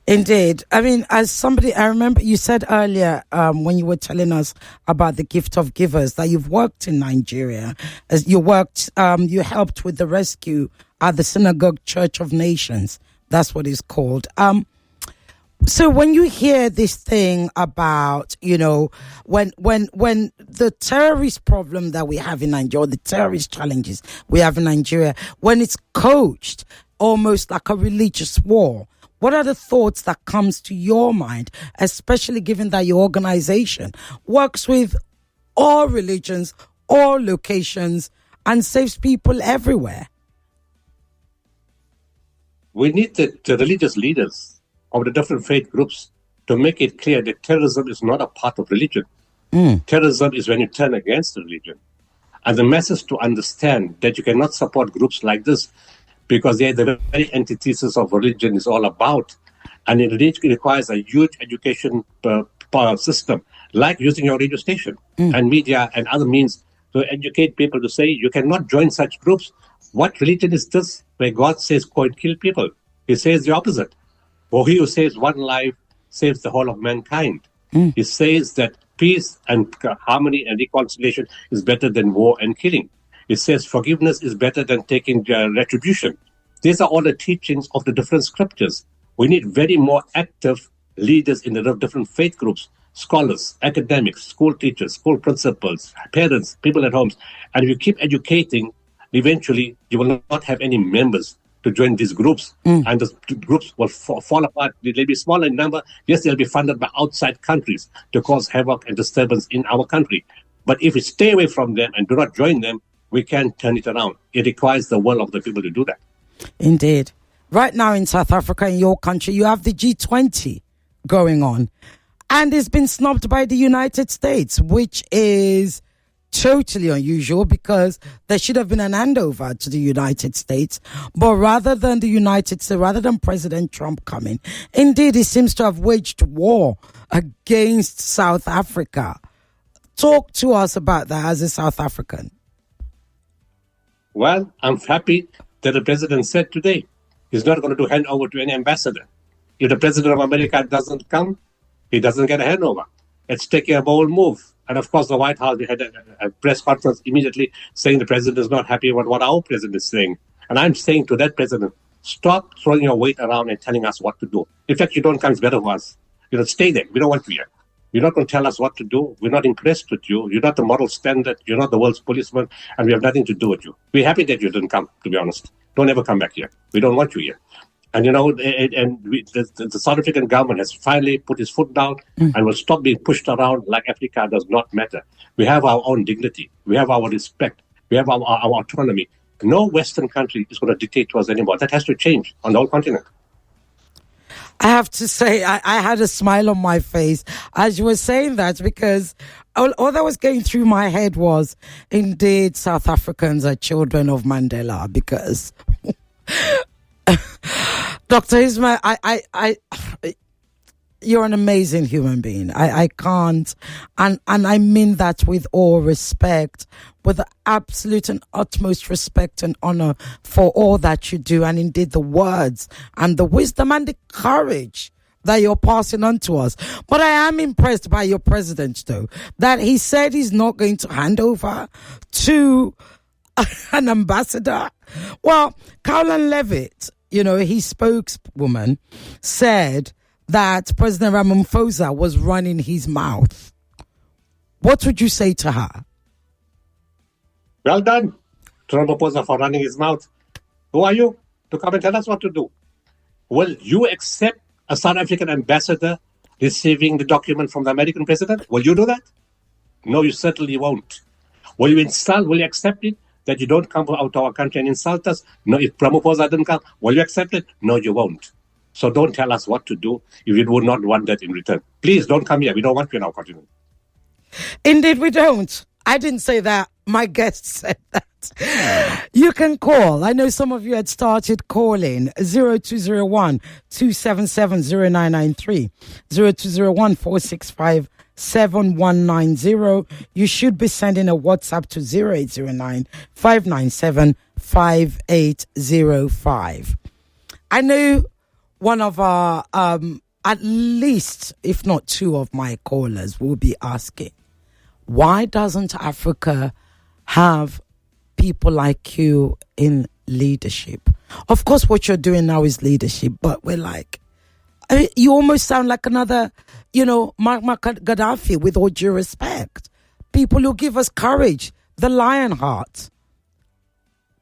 Indeed. I mean, as somebody, I remember you said earlier when you were telling us about the gift of givers that you've worked in Nigeria. As you worked, you helped with the rescue at the Synagogue Church of Nations. That's what it's called. So when you hear this thing about, when the terrorist problem that we have in Nigeria, the terrorist challenges we have in Nigeria, when it's coached almost like a religious war, what are the thoughts that comes to your mind, especially given that your organization works with all religions, all locations, and saves people everywhere? We need the religious leaders of the different faith groups to make it clear that terrorism is not a part of religion. Terrorism is when you turn against religion. And the message to understand that you cannot support groups like this because they're the very antithesis of religion is all about. And it requires a huge education power system, like using your radio station and media and other means to educate people to say you cannot join such groups. What religion is this where God says go and kill people? He says the opposite. For he who saves one life saves the whole of mankind. He says that peace and harmony and reconciliation is better than war and killing. He says forgiveness is better than taking retribution. These are all the teachings of the different scriptures. We need very more active leaders in the different faith groups, scholars, academics, school teachers, school principals, parents, people at homes. And if you keep educating, eventually you will not have any members to join these groups. And the groups will fall apart. They'll be small in number. Yes, they'll be funded by outside countries to cause havoc and disturbance in our country. But if we stay away from them and do not join them, we can turn it around. It requires the will of the people to do that. Indeed. Right now in South Africa, in your country, you have the G20 going on. And it's been snubbed by the United States, which is totally unusual because there should have been an handover to the United States. But rather than President Trump coming, indeed, he seems to have waged war against South Africa. Talk to us about that as a South African. Well, I'm happy that the president said today he's not going to do handover to any ambassador. If the president of America doesn't come, he doesn't get a handover. Let's take a bold move. And of course, the White House had a press conference immediately saying the president is not happy with what our president is saying. And I'm saying to that president, stop throwing your weight around and telling us what to do. In fact, you don't come, it's better for us. Stay there. We don't want you here. You're not going to tell us what to do. We're not impressed with you. You're not the model standard. You're not the world's policeman. And we have nothing to do with you. We're happy that you didn't come, to be honest. Don't ever come back here. We don't want you here. And, the South African government has finally put his foot down and will stop being pushed around like Africa does not matter. We have our own dignity. We have our respect. We have our autonomy. No Western country is going to dictate to us anymore. That has to change on the whole continent. I have to say, I had a smile on my face as you were saying that because all that was going through my head was, indeed, South Africans are children of Mandela because... Dr. Ismail, you're an amazing human being. I can't, and I mean that with all respect, with the absolute and utmost respect and honor for all that you do, and indeed the words and the wisdom and the courage that you're passing on to us. But I am impressed by your president, though, that he said he's not going to hand over to an ambassador. Well, Caroline Levitt, his spokeswoman, said that President Ramaphosa was running his mouth. What would you say to her? Well done, Ramaphosa, for running his mouth. Who are you to come and tell us what to do? Will you accept a South African ambassador receiving the document from the American president? Will you do that? No, you certainly won't. Will you accept it? That you don't come out to our country and insult us? No, if Ramaphosa didn't come, will you accept it? No, you won't. So don't tell us what to do if you would not want that in return. Please don't come here. We don't want you in our continent. Indeed, we don't. I didn't say that. My guest said that. You can call. I know some of you had started calling 0201 277 0993, 0201 465 7190. You should be sending a WhatsApp to 0809 597 5805. I know one of our, at least, if not two of my callers will be asking, why doesn't Africa have people like you in leadership? Of course, what you're doing now is leadership, but we're like, you almost sound like another, Muammar Gaddafi, with all due respect. People who give us courage, the lion heart.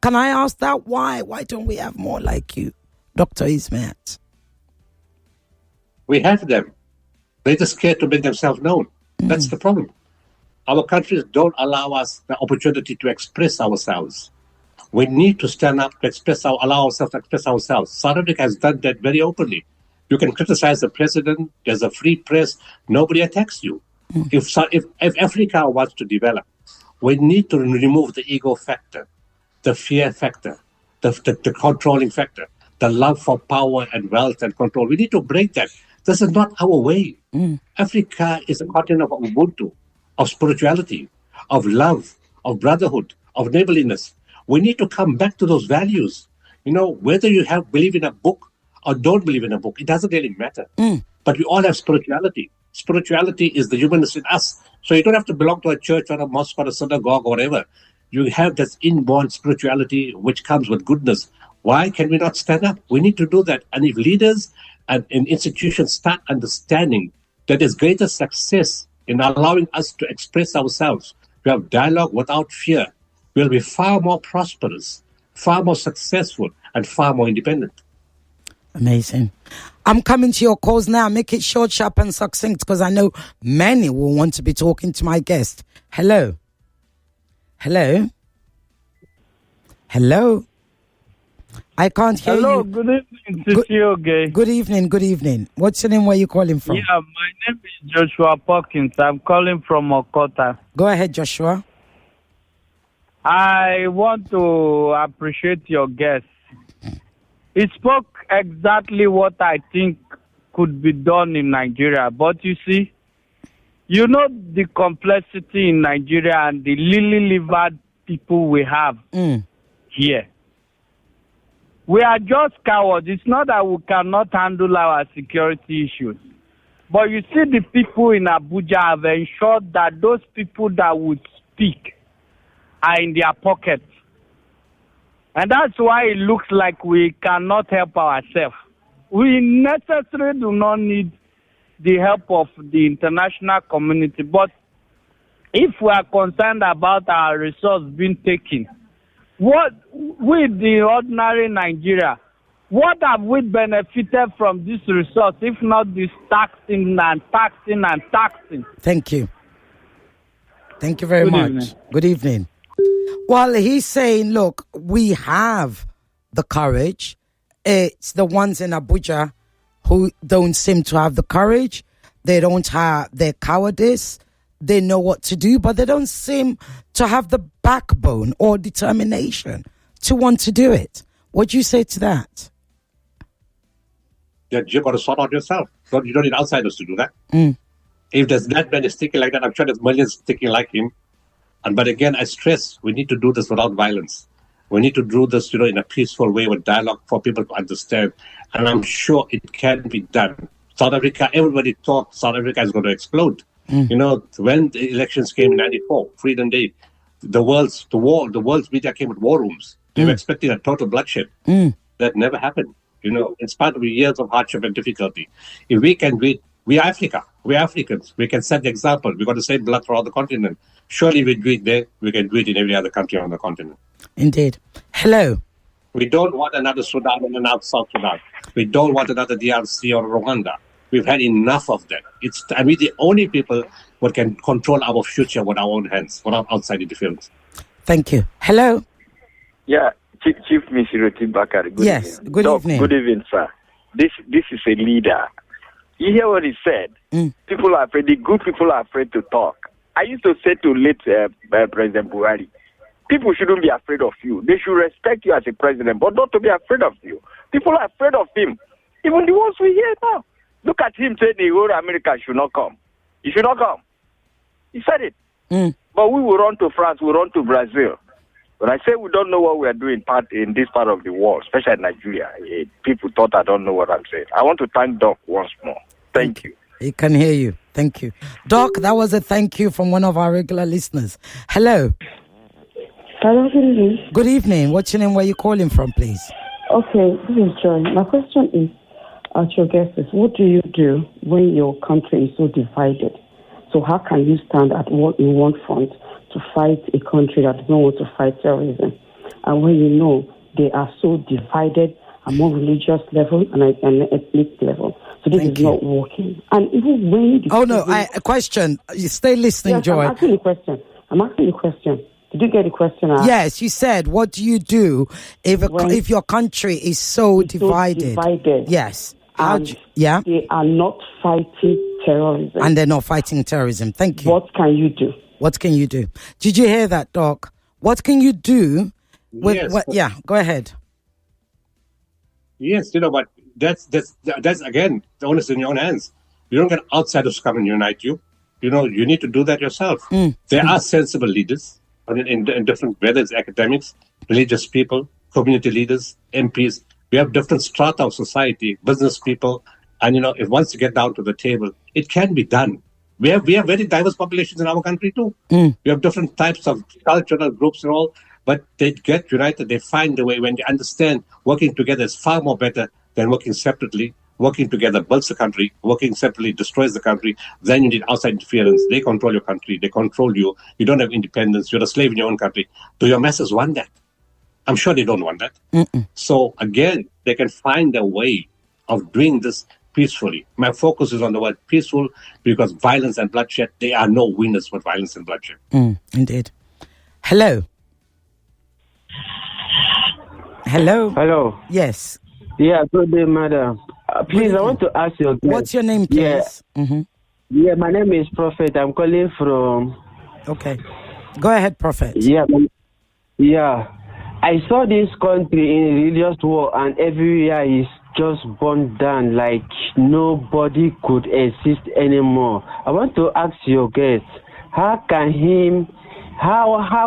Can I ask that? Why? Why don't we have more like you, Dr. Ismail? We have them. They're just scared to make themselves known. That's the problem. Our countries don't allow us the opportunity to express ourselves. We need to stand up to allow ourselves to express ourselves. South Africa has done that very openly. You can criticize the president. There's a free press. Nobody attacks you. If Africa wants to develop, we need to remove the ego factor, the fear factor, the controlling factor, the love for power and wealth and control. We need to break that. This is not our way. Africa is a continent of Ubuntu, of spirituality, of love, of brotherhood, of neighborliness. We need to come back to those values. Whether you believe in a book or don't believe in a book, it doesn't really matter. But we all have spirituality. Spirituality is the humanness in us. So you don't have to belong to a church or a mosque or a synagogue or whatever. You have this inborn spirituality which comes with goodness. Why can we not stand up? We need to do that. And if leaders and institutions start understanding that there's greater success in allowing us to express ourselves, we have dialogue without fear, we'll be far more prosperous, far more successful, and far more independent. Amazing. I'm coming to your calls now. Make it short, sharp, and succinct because I know many will want to be talking to my guest. Hello. Hello. Hello. I can't hear you. Hello, good evening, Titi. Good evening, good evening. What's your name? Where are you calling from? Yeah, my name is Joshua Perkins. I'm calling from Okota. Go ahead, Joshua. I want to appreciate your guest. He spoke exactly what I think could be done in Nigeria. But you see, the complexity in Nigeria and the lily-livered people we have here. We are just cowards. It's not that we cannot handle our security issues. But you see, the people in Abuja have ensured that those people that would speak are in their pockets. And that's why it looks like we cannot help ourselves. We necessarily do not need the help of the international community. But if we are concerned about our resources being taken, what with the ordinary Nigeria, what have we benefited from this resource if not this taxing and taxing and taxing? Thank you. Thank you very much. Evening. Good evening. Well, he's saying, look, we have the courage. It's the ones in Abuja who don't seem to have the courage. They don't have their cowardice. They know what to do, but they don't seem to have the backbone or determination to want to do it. What do you say to that? Yeah, you've got to sort out yourself. You don't need outsiders to do that. If there's that many sticking like that, I'm sure there's millions sticking like him. But again, I stress, we need to do this without violence. We need to do this, in a peaceful way with dialogue for people to understand. And I'm sure it can be done. South Africa, everybody thought South Africa is going to explode. When the elections came in '94, Freedom Day, the world's media came with war rooms. They were expecting a total bloodshed. That never happened. In spite of years of hardship and difficulty. If we can do it, we are Africa. We are Africans. We can set the example. We've got the same blood for all the continent. Surely we do it there. We can do it in every other country on the continent. Indeed. Hello. We don't want another Sudan and another South Sudan. We don't want another DRC or Rwanda. We've had enough of that. And we're the only people who can control our future with our own hands, without outside interference. Thank you. Hello. Yeah, Chief Miss Ireti Bakare. Yes, evening. good evening. Good evening, sir. This is a leader. You hear what he said? People are afraid. The good people are afraid to talk. I used to say to late President Buhari, people shouldn't be afraid of you. They should respect you as a president, but not to be afraid of you. People are afraid of him. Even the ones we hear now. Look at him saying the whole America should not come. He should not come. He said it. But we will run to France, we will run to Brazil. When I say we don't know what we are doing in this part of the world, especially in Nigeria, people thought I don't know what I'm saying. I want to thank Doc once more. Thank you. He can hear you. Thank you. Doc, that was a thank you from one of our regular listeners. Hello. Hello, good evening. Good evening. What's your name? Where are you calling from, please? Okay, this is Joy. My question is, your guest is, what do you do when your country is so divided? So how can you stand at in one front to fight a country that does not want to fight terrorism? And when you know they are so divided among religious level and ethnic level. So this is not working. And even when... a question. You stay listening, Joy. I'm asking you a question. Did you get the question? Yes, you said, what do you do if your country is so divided? Yes. Yeah. They are not fighting terrorism. And they're not fighting terrorism. Thank you. What can you do? What can you do? Did you hear that, Doc? What can you do? Yeah, go ahead. Yes, but that's again, the onus in your own hands. You don't get outsiders to come and unite you. You need to do that yourself. There are sensible leaders in different, whether it's academics, religious people, community leaders, MPs. We have different strata of society, business people, and if once you get down to the table, it can be done. We have very diverse populations in our country too. We have different types of cultural groups and all, but they get united. They find a way. When they understand working together is far more better than working separately. Working together builds the country. Working separately destroys the country. Then you need outside interference. They control your country. They control you. You don't have independence. You're a slave in your own country. Do your masses want that? I'm sure they don't want that. So again, they can find a way of doing this peacefully. My focus is on the word peaceful because violence and bloodshed, there are no winners with violence and bloodshed. Indeed. Hello. Hello. Yes. Yeah, good day, madam. Please, I want to ask you. What's your name, please? Yeah, my name is Prophet. I'm calling from... Okay. Go ahead, Prophet. Yeah. I saw this country in religious war and everywhere is just burned down like nobody could exist anymore. I want to ask your guest, how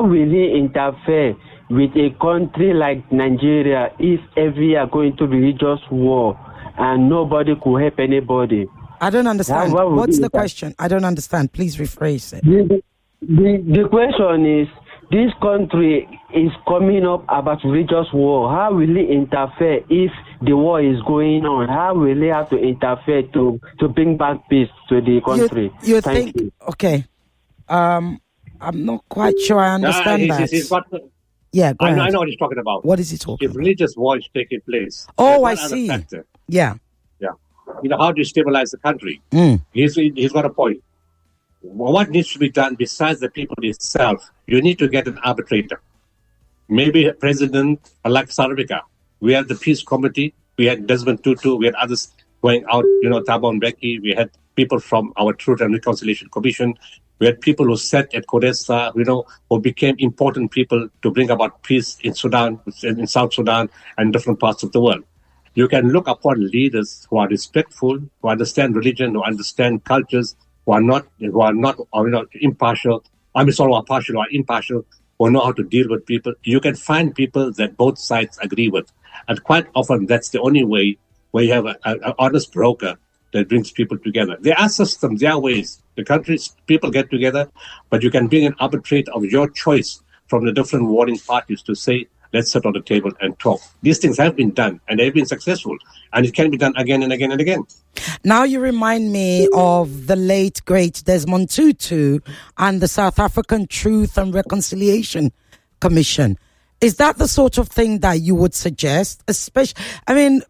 will he interfere with a country like Nigeria if everywhere going to religious war and nobody could help anybody? I don't understand. What's the question? I don't understand. Please rephrase it. The question is, this country is coming up about religious war. How will he interfere if the war is going on? How will he have to interfere to bring back peace to the country? You think? Okay. I'm not quite sure I understand that. Yeah, go ahead. I know what he's talking about. What is he talking about? If religious war is taking place. Oh, I see. Yeah. How do you stabilize the country? He's got a point. What needs to be done besides the people itself? You need to get an arbitrator. Maybe a president like South Africa. We had the peace committee. We had Desmond Tutu. We had others going out, Thabo Mbeki. We had people from our Truth and Reconciliation Commission. We had people who sat at Codesa, who became important people to bring about peace in Sudan, in South Sudan, and different parts of the world. You can look upon leaders who are respectful, who understand religion, who understand cultures, who are not impartial. Who are partial or impartial, who know how to deal with people. You can find people that both sides agree with. And quite often, that's the only way where you have an honest broker that brings people together. There are systems, there are ways. The countries, people get together, but you can bring an arbitrator of your choice from the different warring parties to say, let's sit on the table and talk. These things have been done, and they've been successful, and it can be done again and again and again. Now you remind me of the late, great Desmond Tutu and the South African Truth and Reconciliation Commission. Is that the sort of thing that you would suggest?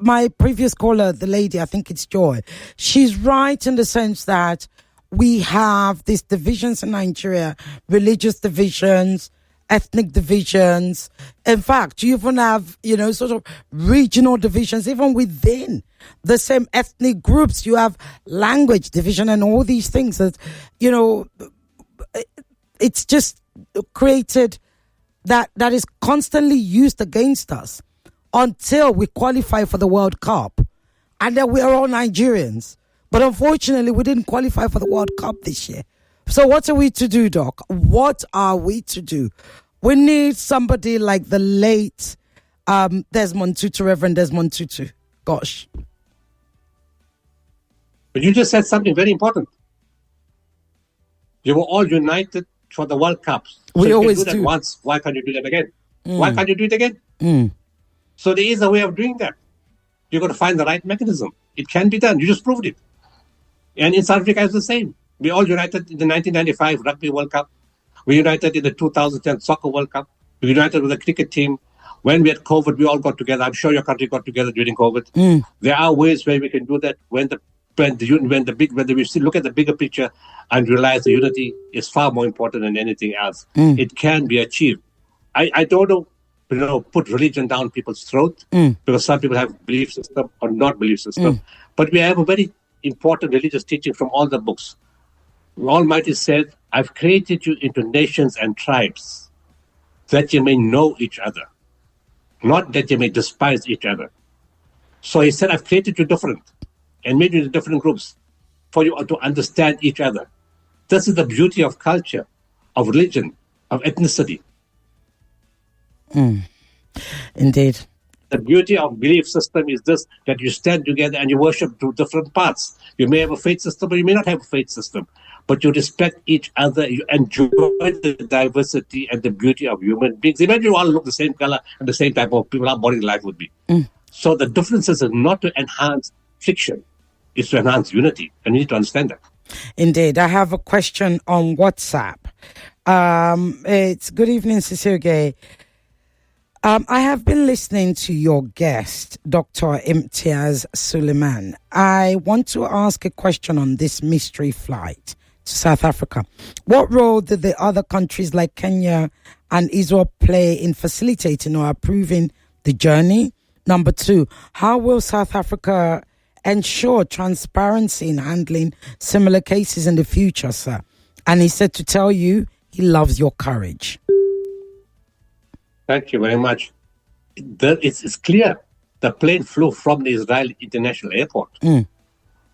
My previous caller, the lady, I think it's Joy, she's right in the sense that we have these divisions in Nigeria, religious divisions, ethnic divisions. In fact, you even have, sort of regional divisions, even within the same ethnic groups. You have language division and all these things that, it's just created that is constantly used against us until we qualify for the World Cup. And then we are all Nigerians. But unfortunately, we didn't qualify for the World Cup this year. So what are we to do, Doc? What are we to do? We need somebody like the late Desmond Tutu, Reverend Desmond Tutu. Gosh. But you just said something very important. You were all united for the World Cups. So we always do that once. Why can't you do that again? Why can't you do it again? So there is a way of doing that. You've got to find the right mechanism. It can be done. You just proved it. And in South Africa, it's the same. We all united in the 1995 Rugby World Cup. We united in the 2010 Soccer World Cup. We united with the cricket team. When we had COVID, we all got together. I'm sure your country got together during COVID. There are ways where we can do that when we still look at the bigger picture and realize the unity is far more important than anything else. It can be achieved. I don't know put religion down people's throat because some people have belief system or not belief system. But we have a very important religious teaching from all the books. The Almighty said, I've created you into nations and tribes that you may know each other, not that you may despise each other. So he said, I've created you different and made you into different groups for you to understand each other. This is the beauty of culture, of religion, of ethnicity. Indeed. The beauty of belief system is this, that you stand together and you worship two different paths. You may have a faith system or you may not have a faith system, but you respect each other, you enjoy the diversity and the beauty of human beings. Imagine you all look the same color and the same type of people, how boring life would be. So the differences are not to enhance friction, it's to enhance unity, and you need to understand that. Indeed. I have a question on WhatsApp. It's good evening, Sisirge. I have been listening to your guest, Dr. Imtiaz Suleiman. I want to ask a question on this mystery flight to South Africa. What role did the other countries like Kenya and Israel play in facilitating or approving the journey? Number 2, how will South Africa ensure transparency in handling similar cases in the future, sir? And he said to tell you he loves your courage. Thank you very much. It's clear. The plane flew from the Israeli International Airport. The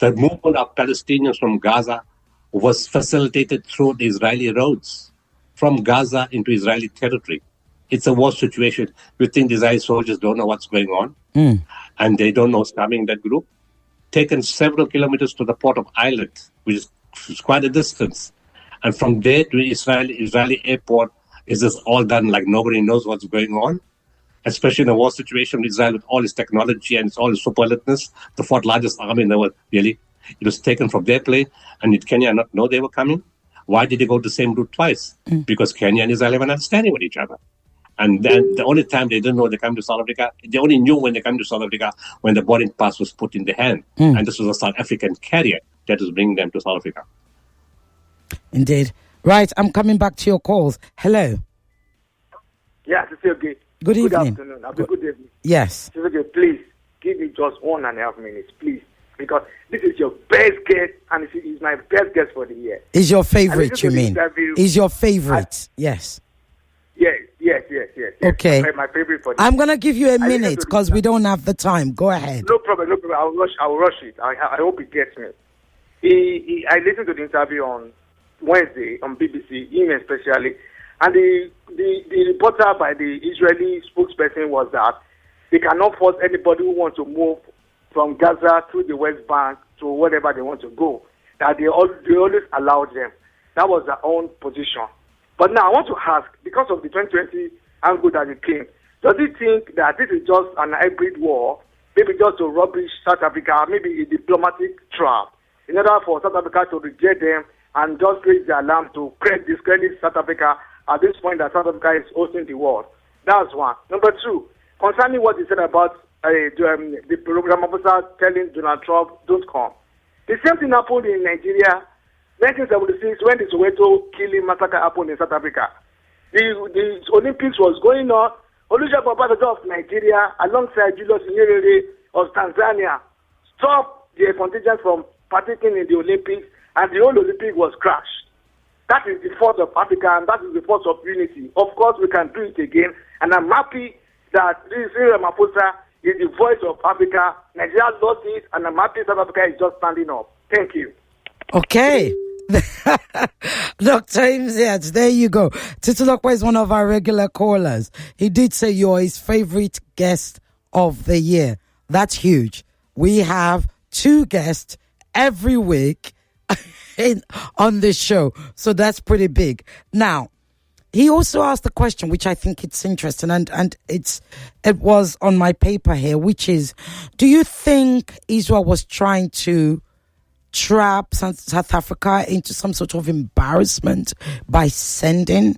movement of Palestinians from Gaza was facilitated through the Israeli roads, from Gaza into Israeli territory. It's a war situation. You think the Israeli soldiers don't know what's going on? And they don't know what's coming in that group? Taken several kilometers to the port of Island, which is quite a distance. And from there to the Israeli airport, is this all done like nobody knows what's going on? Especially in a war situation with Israel, with all its technology and all its superlateness, the fourth largest army in the world, really. It was taken from their plane, and did Kenya not know they were coming? Why did they go the same route twice? Because Kenya and Israel have an understanding with each other. And then the only time they didn't know they came to South Africa, they only knew when they came to South Africa when the boarding pass was put in their hand. And this was a South African carrier that was bringing them to South Africa. Indeed. Right, I'm coming back to your calls. Hello. Yes, it's okay. Good evening. Good afternoon. Good evening. Yes. It's okay. Please give me just 1.5 minutes, please, because this is your best guest, and it's my best guest for the year. Is your favorite, you mean? Is your favorite? Yes. Yes. Okay. My favorite for the I'm going to give you a minute because we don't have the time. Go ahead. No problem. I'll rush it. I hope it gets me. I listened to the interview on Wednesday on BBC, him especially, and the reporter by the Israeli spokesperson was that they cannot force anybody who wants to move from Gaza through the West Bank to wherever they want to go. That they always allowed them. That was their own position. But now I want to ask, because of the 2020 angle that it came, does he think that this is just an hybrid war, maybe just to rubbish South Africa, maybe a diplomatic trap, in order for South Africa to reject them and just raise the alarm to discredit South Africa at this point that South Africa is hosting the world? That's one. Number 2, concerning what he said about the program officer telling Donald Trump, don't come. The same thing happened in Nigeria, 1976, when the Soweto killing massacre happened in South Africa. The Olympics was going on. Olusegun Obasanjo of Nigeria, alongside Julius Nyerere of Tanzania, stopped their contingent from partaking in the Olympics, and the whole Olympic was crashed. That is the force of Africa, and that is the force of unity. Of course, we can do it again, and I'm happy that this Ramaphosa is the voice of Africa. Nigeria lost it, and I'm happy South Africa is just standing up. Thank you. Okay. Dr. Imtiaz, there you go. Titulokwa is one of our regular callers. He did say you're his favorite guest of the year. That's huge. We have 2 guests every week on this show, so that's pretty big. Now, he also asked a question which I think it's interesting, and it was on my paper here, which is, do you think Israel was trying to trap South Africa into some sort of embarrassment by sending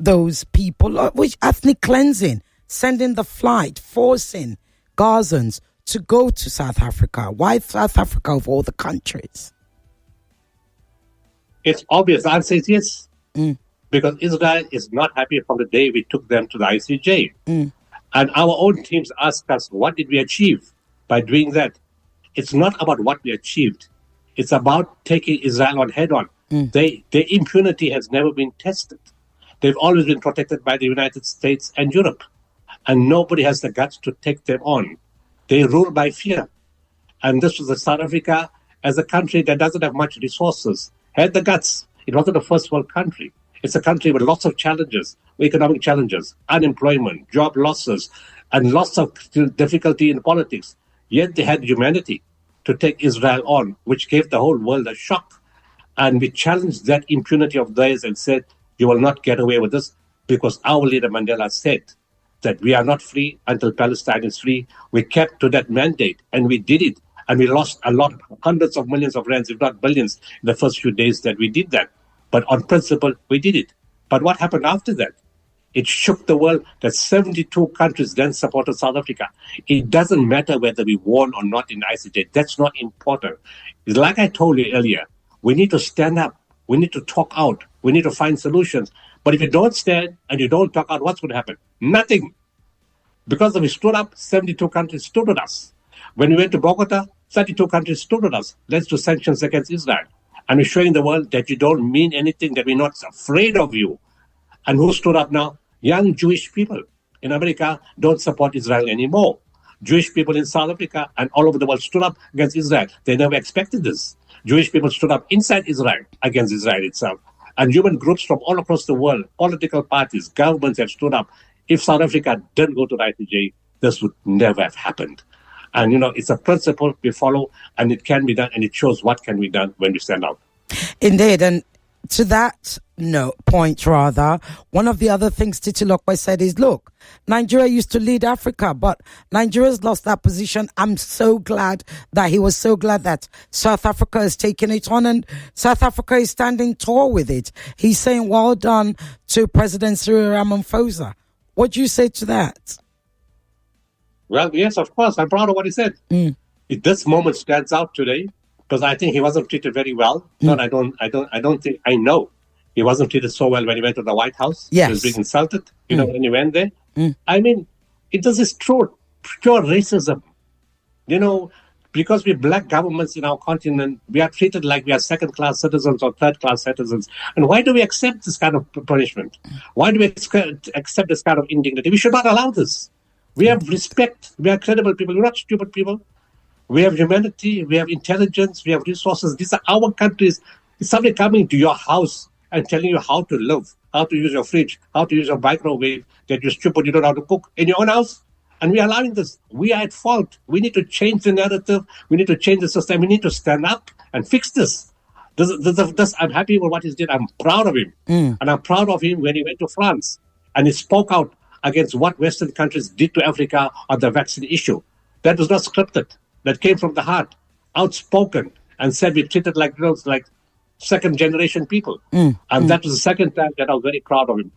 those people, which ethnic cleansing, sending the flight, forcing Gazans to go to South Africa? Why South Africa of all the countries? It's obvious. The answer is yes. because Israel is not happy from the day we took them to the ICJ. And our own teams ask us, what did we achieve by doing that? It's not about what we achieved. It's about taking Israel on head-on. Their impunity has never been tested. They've always been protected by the United States and Europe. And nobody has the guts to take them on. They rule by fear. And this was South Africa, as a country that doesn't have much resources, had the guts. It wasn't a first world country. It's a country with lots of challenges, economic challenges, unemployment, job losses, and lots of difficulty in politics. Yet they had humanity to take Israel on, which gave the whole world a shock. And we challenged that impunity of theirs and said, you will not get away with this, because our leader Mandela said that we are not free until Palestine is free. We kept to that mandate, and we did it. And we lost a lot, hundreds of millions of rands, if not billions, in the first few days that we did that. But on principle, we did it. But what happened after that? It shook the world that 72 countries then supported South Africa. It doesn't matter whether we won or not in ICJ. That's not important. It's like I told you earlier, we need to stand up. We need to talk out. We need to find solutions. But if you don't stand and you don't talk out, what's going to happen? Nothing. Because if we stood up, 72 countries stood with us. When we went to Bogota, 32 countries stood with us. Let's do sanctions against Israel. And we're showing the world that you don't mean anything, that we're not afraid of you. And who stood up now? Young Jewish people in America don't support Israel anymore. Jewish people in South Africa and all over the world stood up against Israel. They never expected this. Jewish people stood up inside Israel against Israel itself. And human groups from all across the world, political parties, governments have stood up. If South Africa didn't go to the ICJ, this would never have happened. And, it's a principle we follow, and it can be done, and it shows what can be done when we stand out. Indeed. And to that point, one of the other things Titi Lokwe said is, look, Nigeria used to lead Africa, but Nigeria's lost that position. I'm so glad that he was so glad that South Africa has taken it on, and South Africa is standing tall with it. He's saying well done to President Cyril Ramaphosa. What do you say to that? Well, yes, of course. I'm proud of what he said. This moment stands out today because I think he wasn't treated very well. I know he wasn't treated so well when he went to the White House. Yes. He was being insulted, when he went there. I mean, it is pure racism. Because we're black governments in our continent, we are treated like we are second-class citizens or third-class citizens. And why do we accept this kind of punishment? Why do we accept this kind of indignity? We should not allow this. We have respect. We are credible people. We're not stupid people. We have humanity. We have intelligence. We have resources. These are our countries. It's somebody coming to your house and telling you how to live, how to use your fridge, how to use your microwave, that you're stupid, you don't know how to cook in your own house. And we are allowing this. We are at fault. We need to change the narrative. We need to change the system. We need to stand up and fix this. This I'm happy with what he did. I'm proud of him. And I'm proud of him when he went to France and he spoke out against what Western countries did to Africa on the vaccine issue. That was not scripted. That came from the heart, outspoken, and said we treated like second-generation people. And that was the second time that I was very proud of him.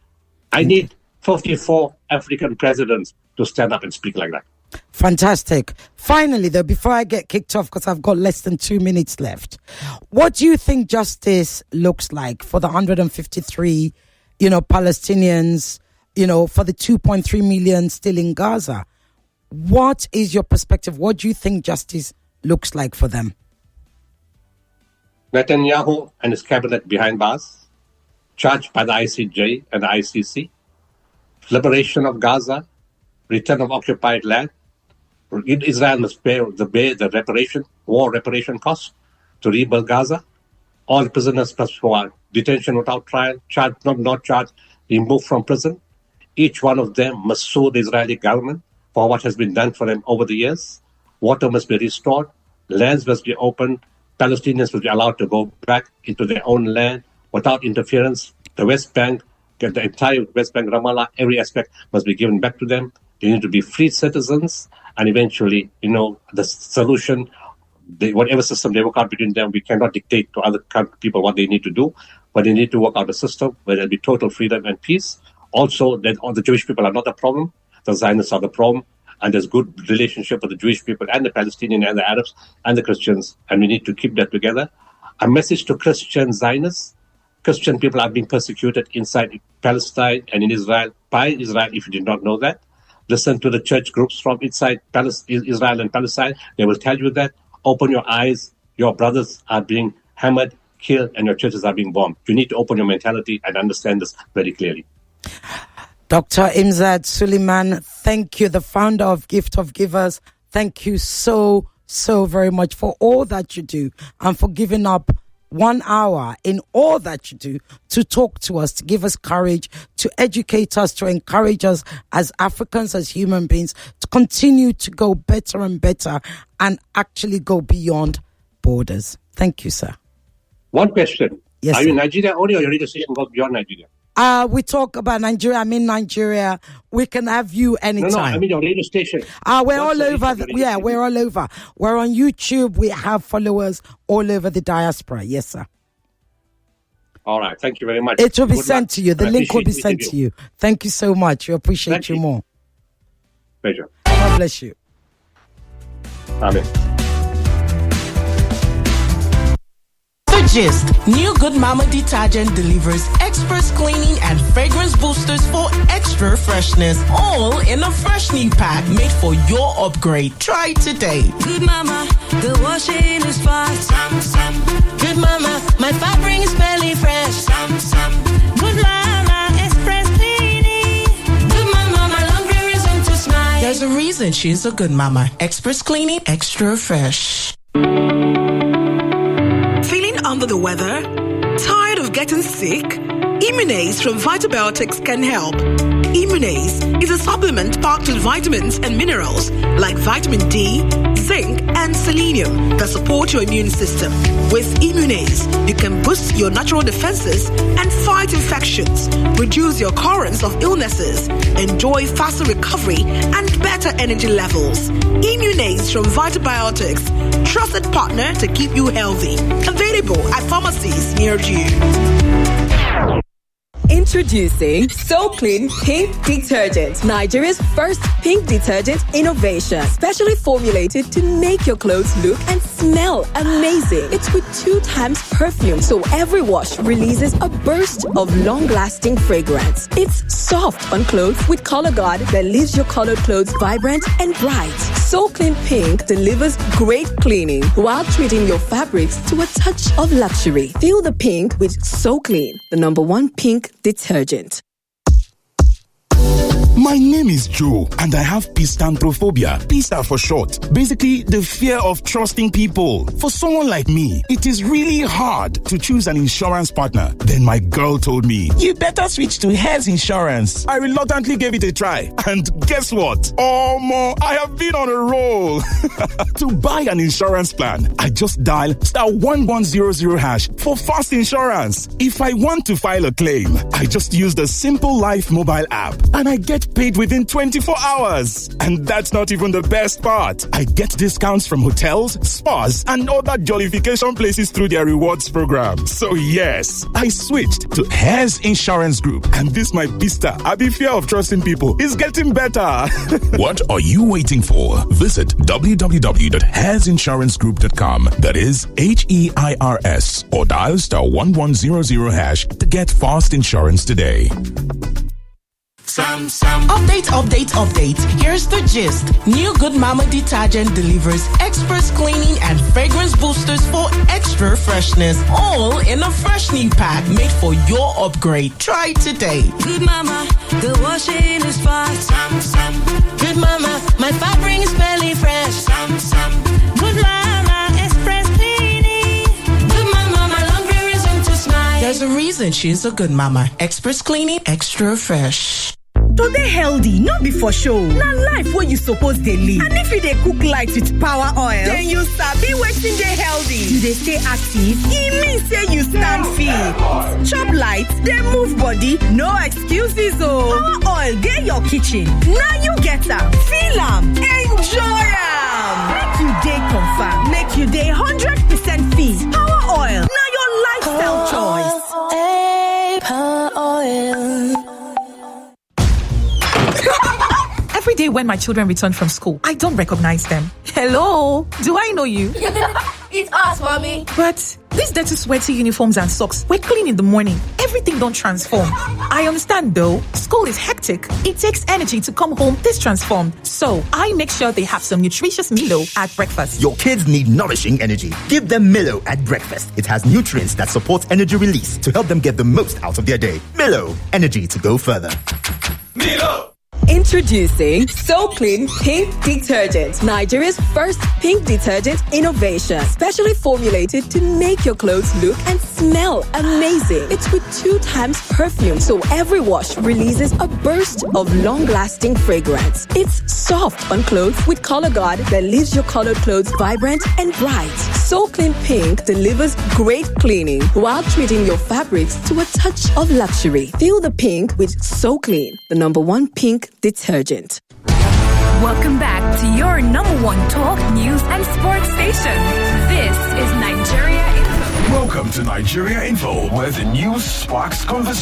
I need 54 African presidents to stand up and speak like that. Fantastic. Finally, though, before I get kicked off, because I've got less than 2 minutes left, what do you think justice looks like for the 153, Palestinians, for the 2.3 million still in Gaza? What is your perspective? What do you think justice looks like for them? Netanyahu and his cabinet behind bars, charged by the ICJ and the ICC, liberation of Gaza, return of occupied land. Israel must pay the war reparation costs to rebuild Gaza. All prisoners must for detention without trial, not charged, removed from prison. Each one of them must sue the Israeli government for what has been done for them over the years. Water must be restored. Lands must be opened. Palestinians must be allowed to go back into their own land without interference. The West Bank, the entire West Bank, Ramallah, every aspect must be given back to them. They need to be free citizens. And eventually, the solution, whatever system they work out between them, we cannot dictate to other people what they need to do. But they need to work out a system where there'll be total freedom and peace. Also, that all the Jewish people are not the problem. The Zionists are the problem. And there's good relationship with the Jewish people and the Palestinians and the Arabs and the Christians. And we need to keep that together. A message to Christian Zionists, Christian people are being persecuted inside Palestine and in Israel by Israel, if you did not know that. Listen to the church groups from inside Israel and Palestine. They will tell you that. Open your eyes. Your brothers are being hammered, killed, and your churches are being bombed. You need to open your mentality and understand this very clearly. Dr. Imzad Suleiman, thank you, the founder of Gift of Givers. Thank you so very much for all that you do and for giving up 1 hour in all that you do to talk to us, to give us courage, to educate us, to encourage us as Africans, as human beings, to continue to go better and better and actually go beyond borders. Thank you, sir. One question. Yes, are you in Nigeria only, or your radio station goes beyond Nigeria? We talk about Nigeria. I'm in Nigeria. We can have you anytime. No, I mean your radio station. We're all over. Yeah, we're all over. We're on YouTube. We have followers all over the diaspora. Yes, sir. All right. Thank you very much. It will be sent to you. The link will be sent to you. Thank you so much. We appreciate you more. Pleasure. God bless you. Amen. The Gist. New Good Mama detergent delivers express cleaning and fragrance boosters for extra freshness. All in a fresh new pack made for your upgrade. Try it today. Good Mama, the washing is fast. Good Mama, my fabric is smelly fresh. Good Mama, express cleaning. Good Mama, my laundry reason to smile. There's a reason she's a good mama. Express cleaning, extra fresh. Feeling under the weather? Tired of getting sick? Immunase from Vitabiotics can help. Immunase is a supplement packed with vitamins and minerals like vitamin D, zinc, and selenium that support your immune system. With Immunase, you can boost your natural defenses and fight infections, reduce your occurrence of illnesses, enjoy faster recovery, and better energy levels. Immunase from Vitabiotics, trusted partner to keep you healthy. Available at pharmacies near you. Introducing So Clean Pink Detergent, Nigeria's first pink detergent innovation, specially formulated to make your clothes look and smell amazing. It's with 2 times perfume, so every wash releases a burst of long-lasting fragrance. It's soft on clothes with color guard that leaves your colored clothes vibrant and bright. So Clean Pink delivers great cleaning while treating your fabrics to a touch of luxury. Feel the pink with So Clean, the #1 pink detergent. My name is Joe, and I have pistantrophobia, pista for short. Basically, the fear of trusting people. For someone like me, it is really hard to choose an insurance partner. Then my girl told me, you better switch to Hares Insurance. I reluctantly gave it a try, and guess what? I have been on a roll. To buy an insurance plan, I just dial *1100# for fast insurance. If I want to file a claim, I just use the Simple Life mobile app, and I get paid within 24 hours. And that's not even the best part. I get discounts from hotels, spas, and other jollification places through their rewards program. So yes, I switched to Hares Insurance Group. And this my pista, the fear of trusting people, is getting better. What are you waiting for? Visit www.hairsinsurancegroup.com. That is HEIRS, or dial *1100# to get fast insurance today. Update. Here's the gist. New Good Mama detergent delivers express cleaning and fragrance boosters for extra freshness. All in a fresh new pack made for your upgrade. Try it today. Good Mama, the washing is fast. Good Mama, my fabric is smelly fresh. Good Mama, express cleaning. Good Mama, my laundry reason to smile. There's a reason she's a good mama. Express cleaning, extra fresh. To dey healthy, not be for show. Na life where you suppose dey live. And if you dey cook light with power oil, then you sabi wetin dey healthy. You dey stay active, e mean say you stand fit. Chop light, dey move body, no excuses oh. Power oil dey your kitchen. Now you get am, feel am, enjoy am. Make you dey confirm, make you dey 100% fit. Power oil, na your lifestyle choice. Power oil. Every day when my children return from school, I don't recognize them. Hello, do I know you? It's us, Mommy. But These dirty, sweaty uniforms and socks were clean in the morning. Everything don't transform. I understand though. School is hectic. It takes energy to come home this transformed. So I make sure they have some nutritious Milo at breakfast. Your kids need nourishing energy. Give them Milo at breakfast. It has nutrients that support energy release to help them get the most out of their day. Milo, energy to go further. Milo! Introducing So Clean Pink Detergent, Nigeria's first pink detergent innovation, specially formulated to make your clothes look and smell amazing. It's with 2 times perfume, so every wash releases a burst of long-lasting fragrance. It's soft on clothes with Color Guard that leaves your colored clothes vibrant and bright. So Clean Pink delivers great cleaning while treating your fabrics to a touch of luxury. Feel the pink with So Clean, the #1 pink detergent. Welcome back to your #1 talk, news, and sports station. This is Nigeria Info. Welcome to Nigeria Info, where the news sparks conversation.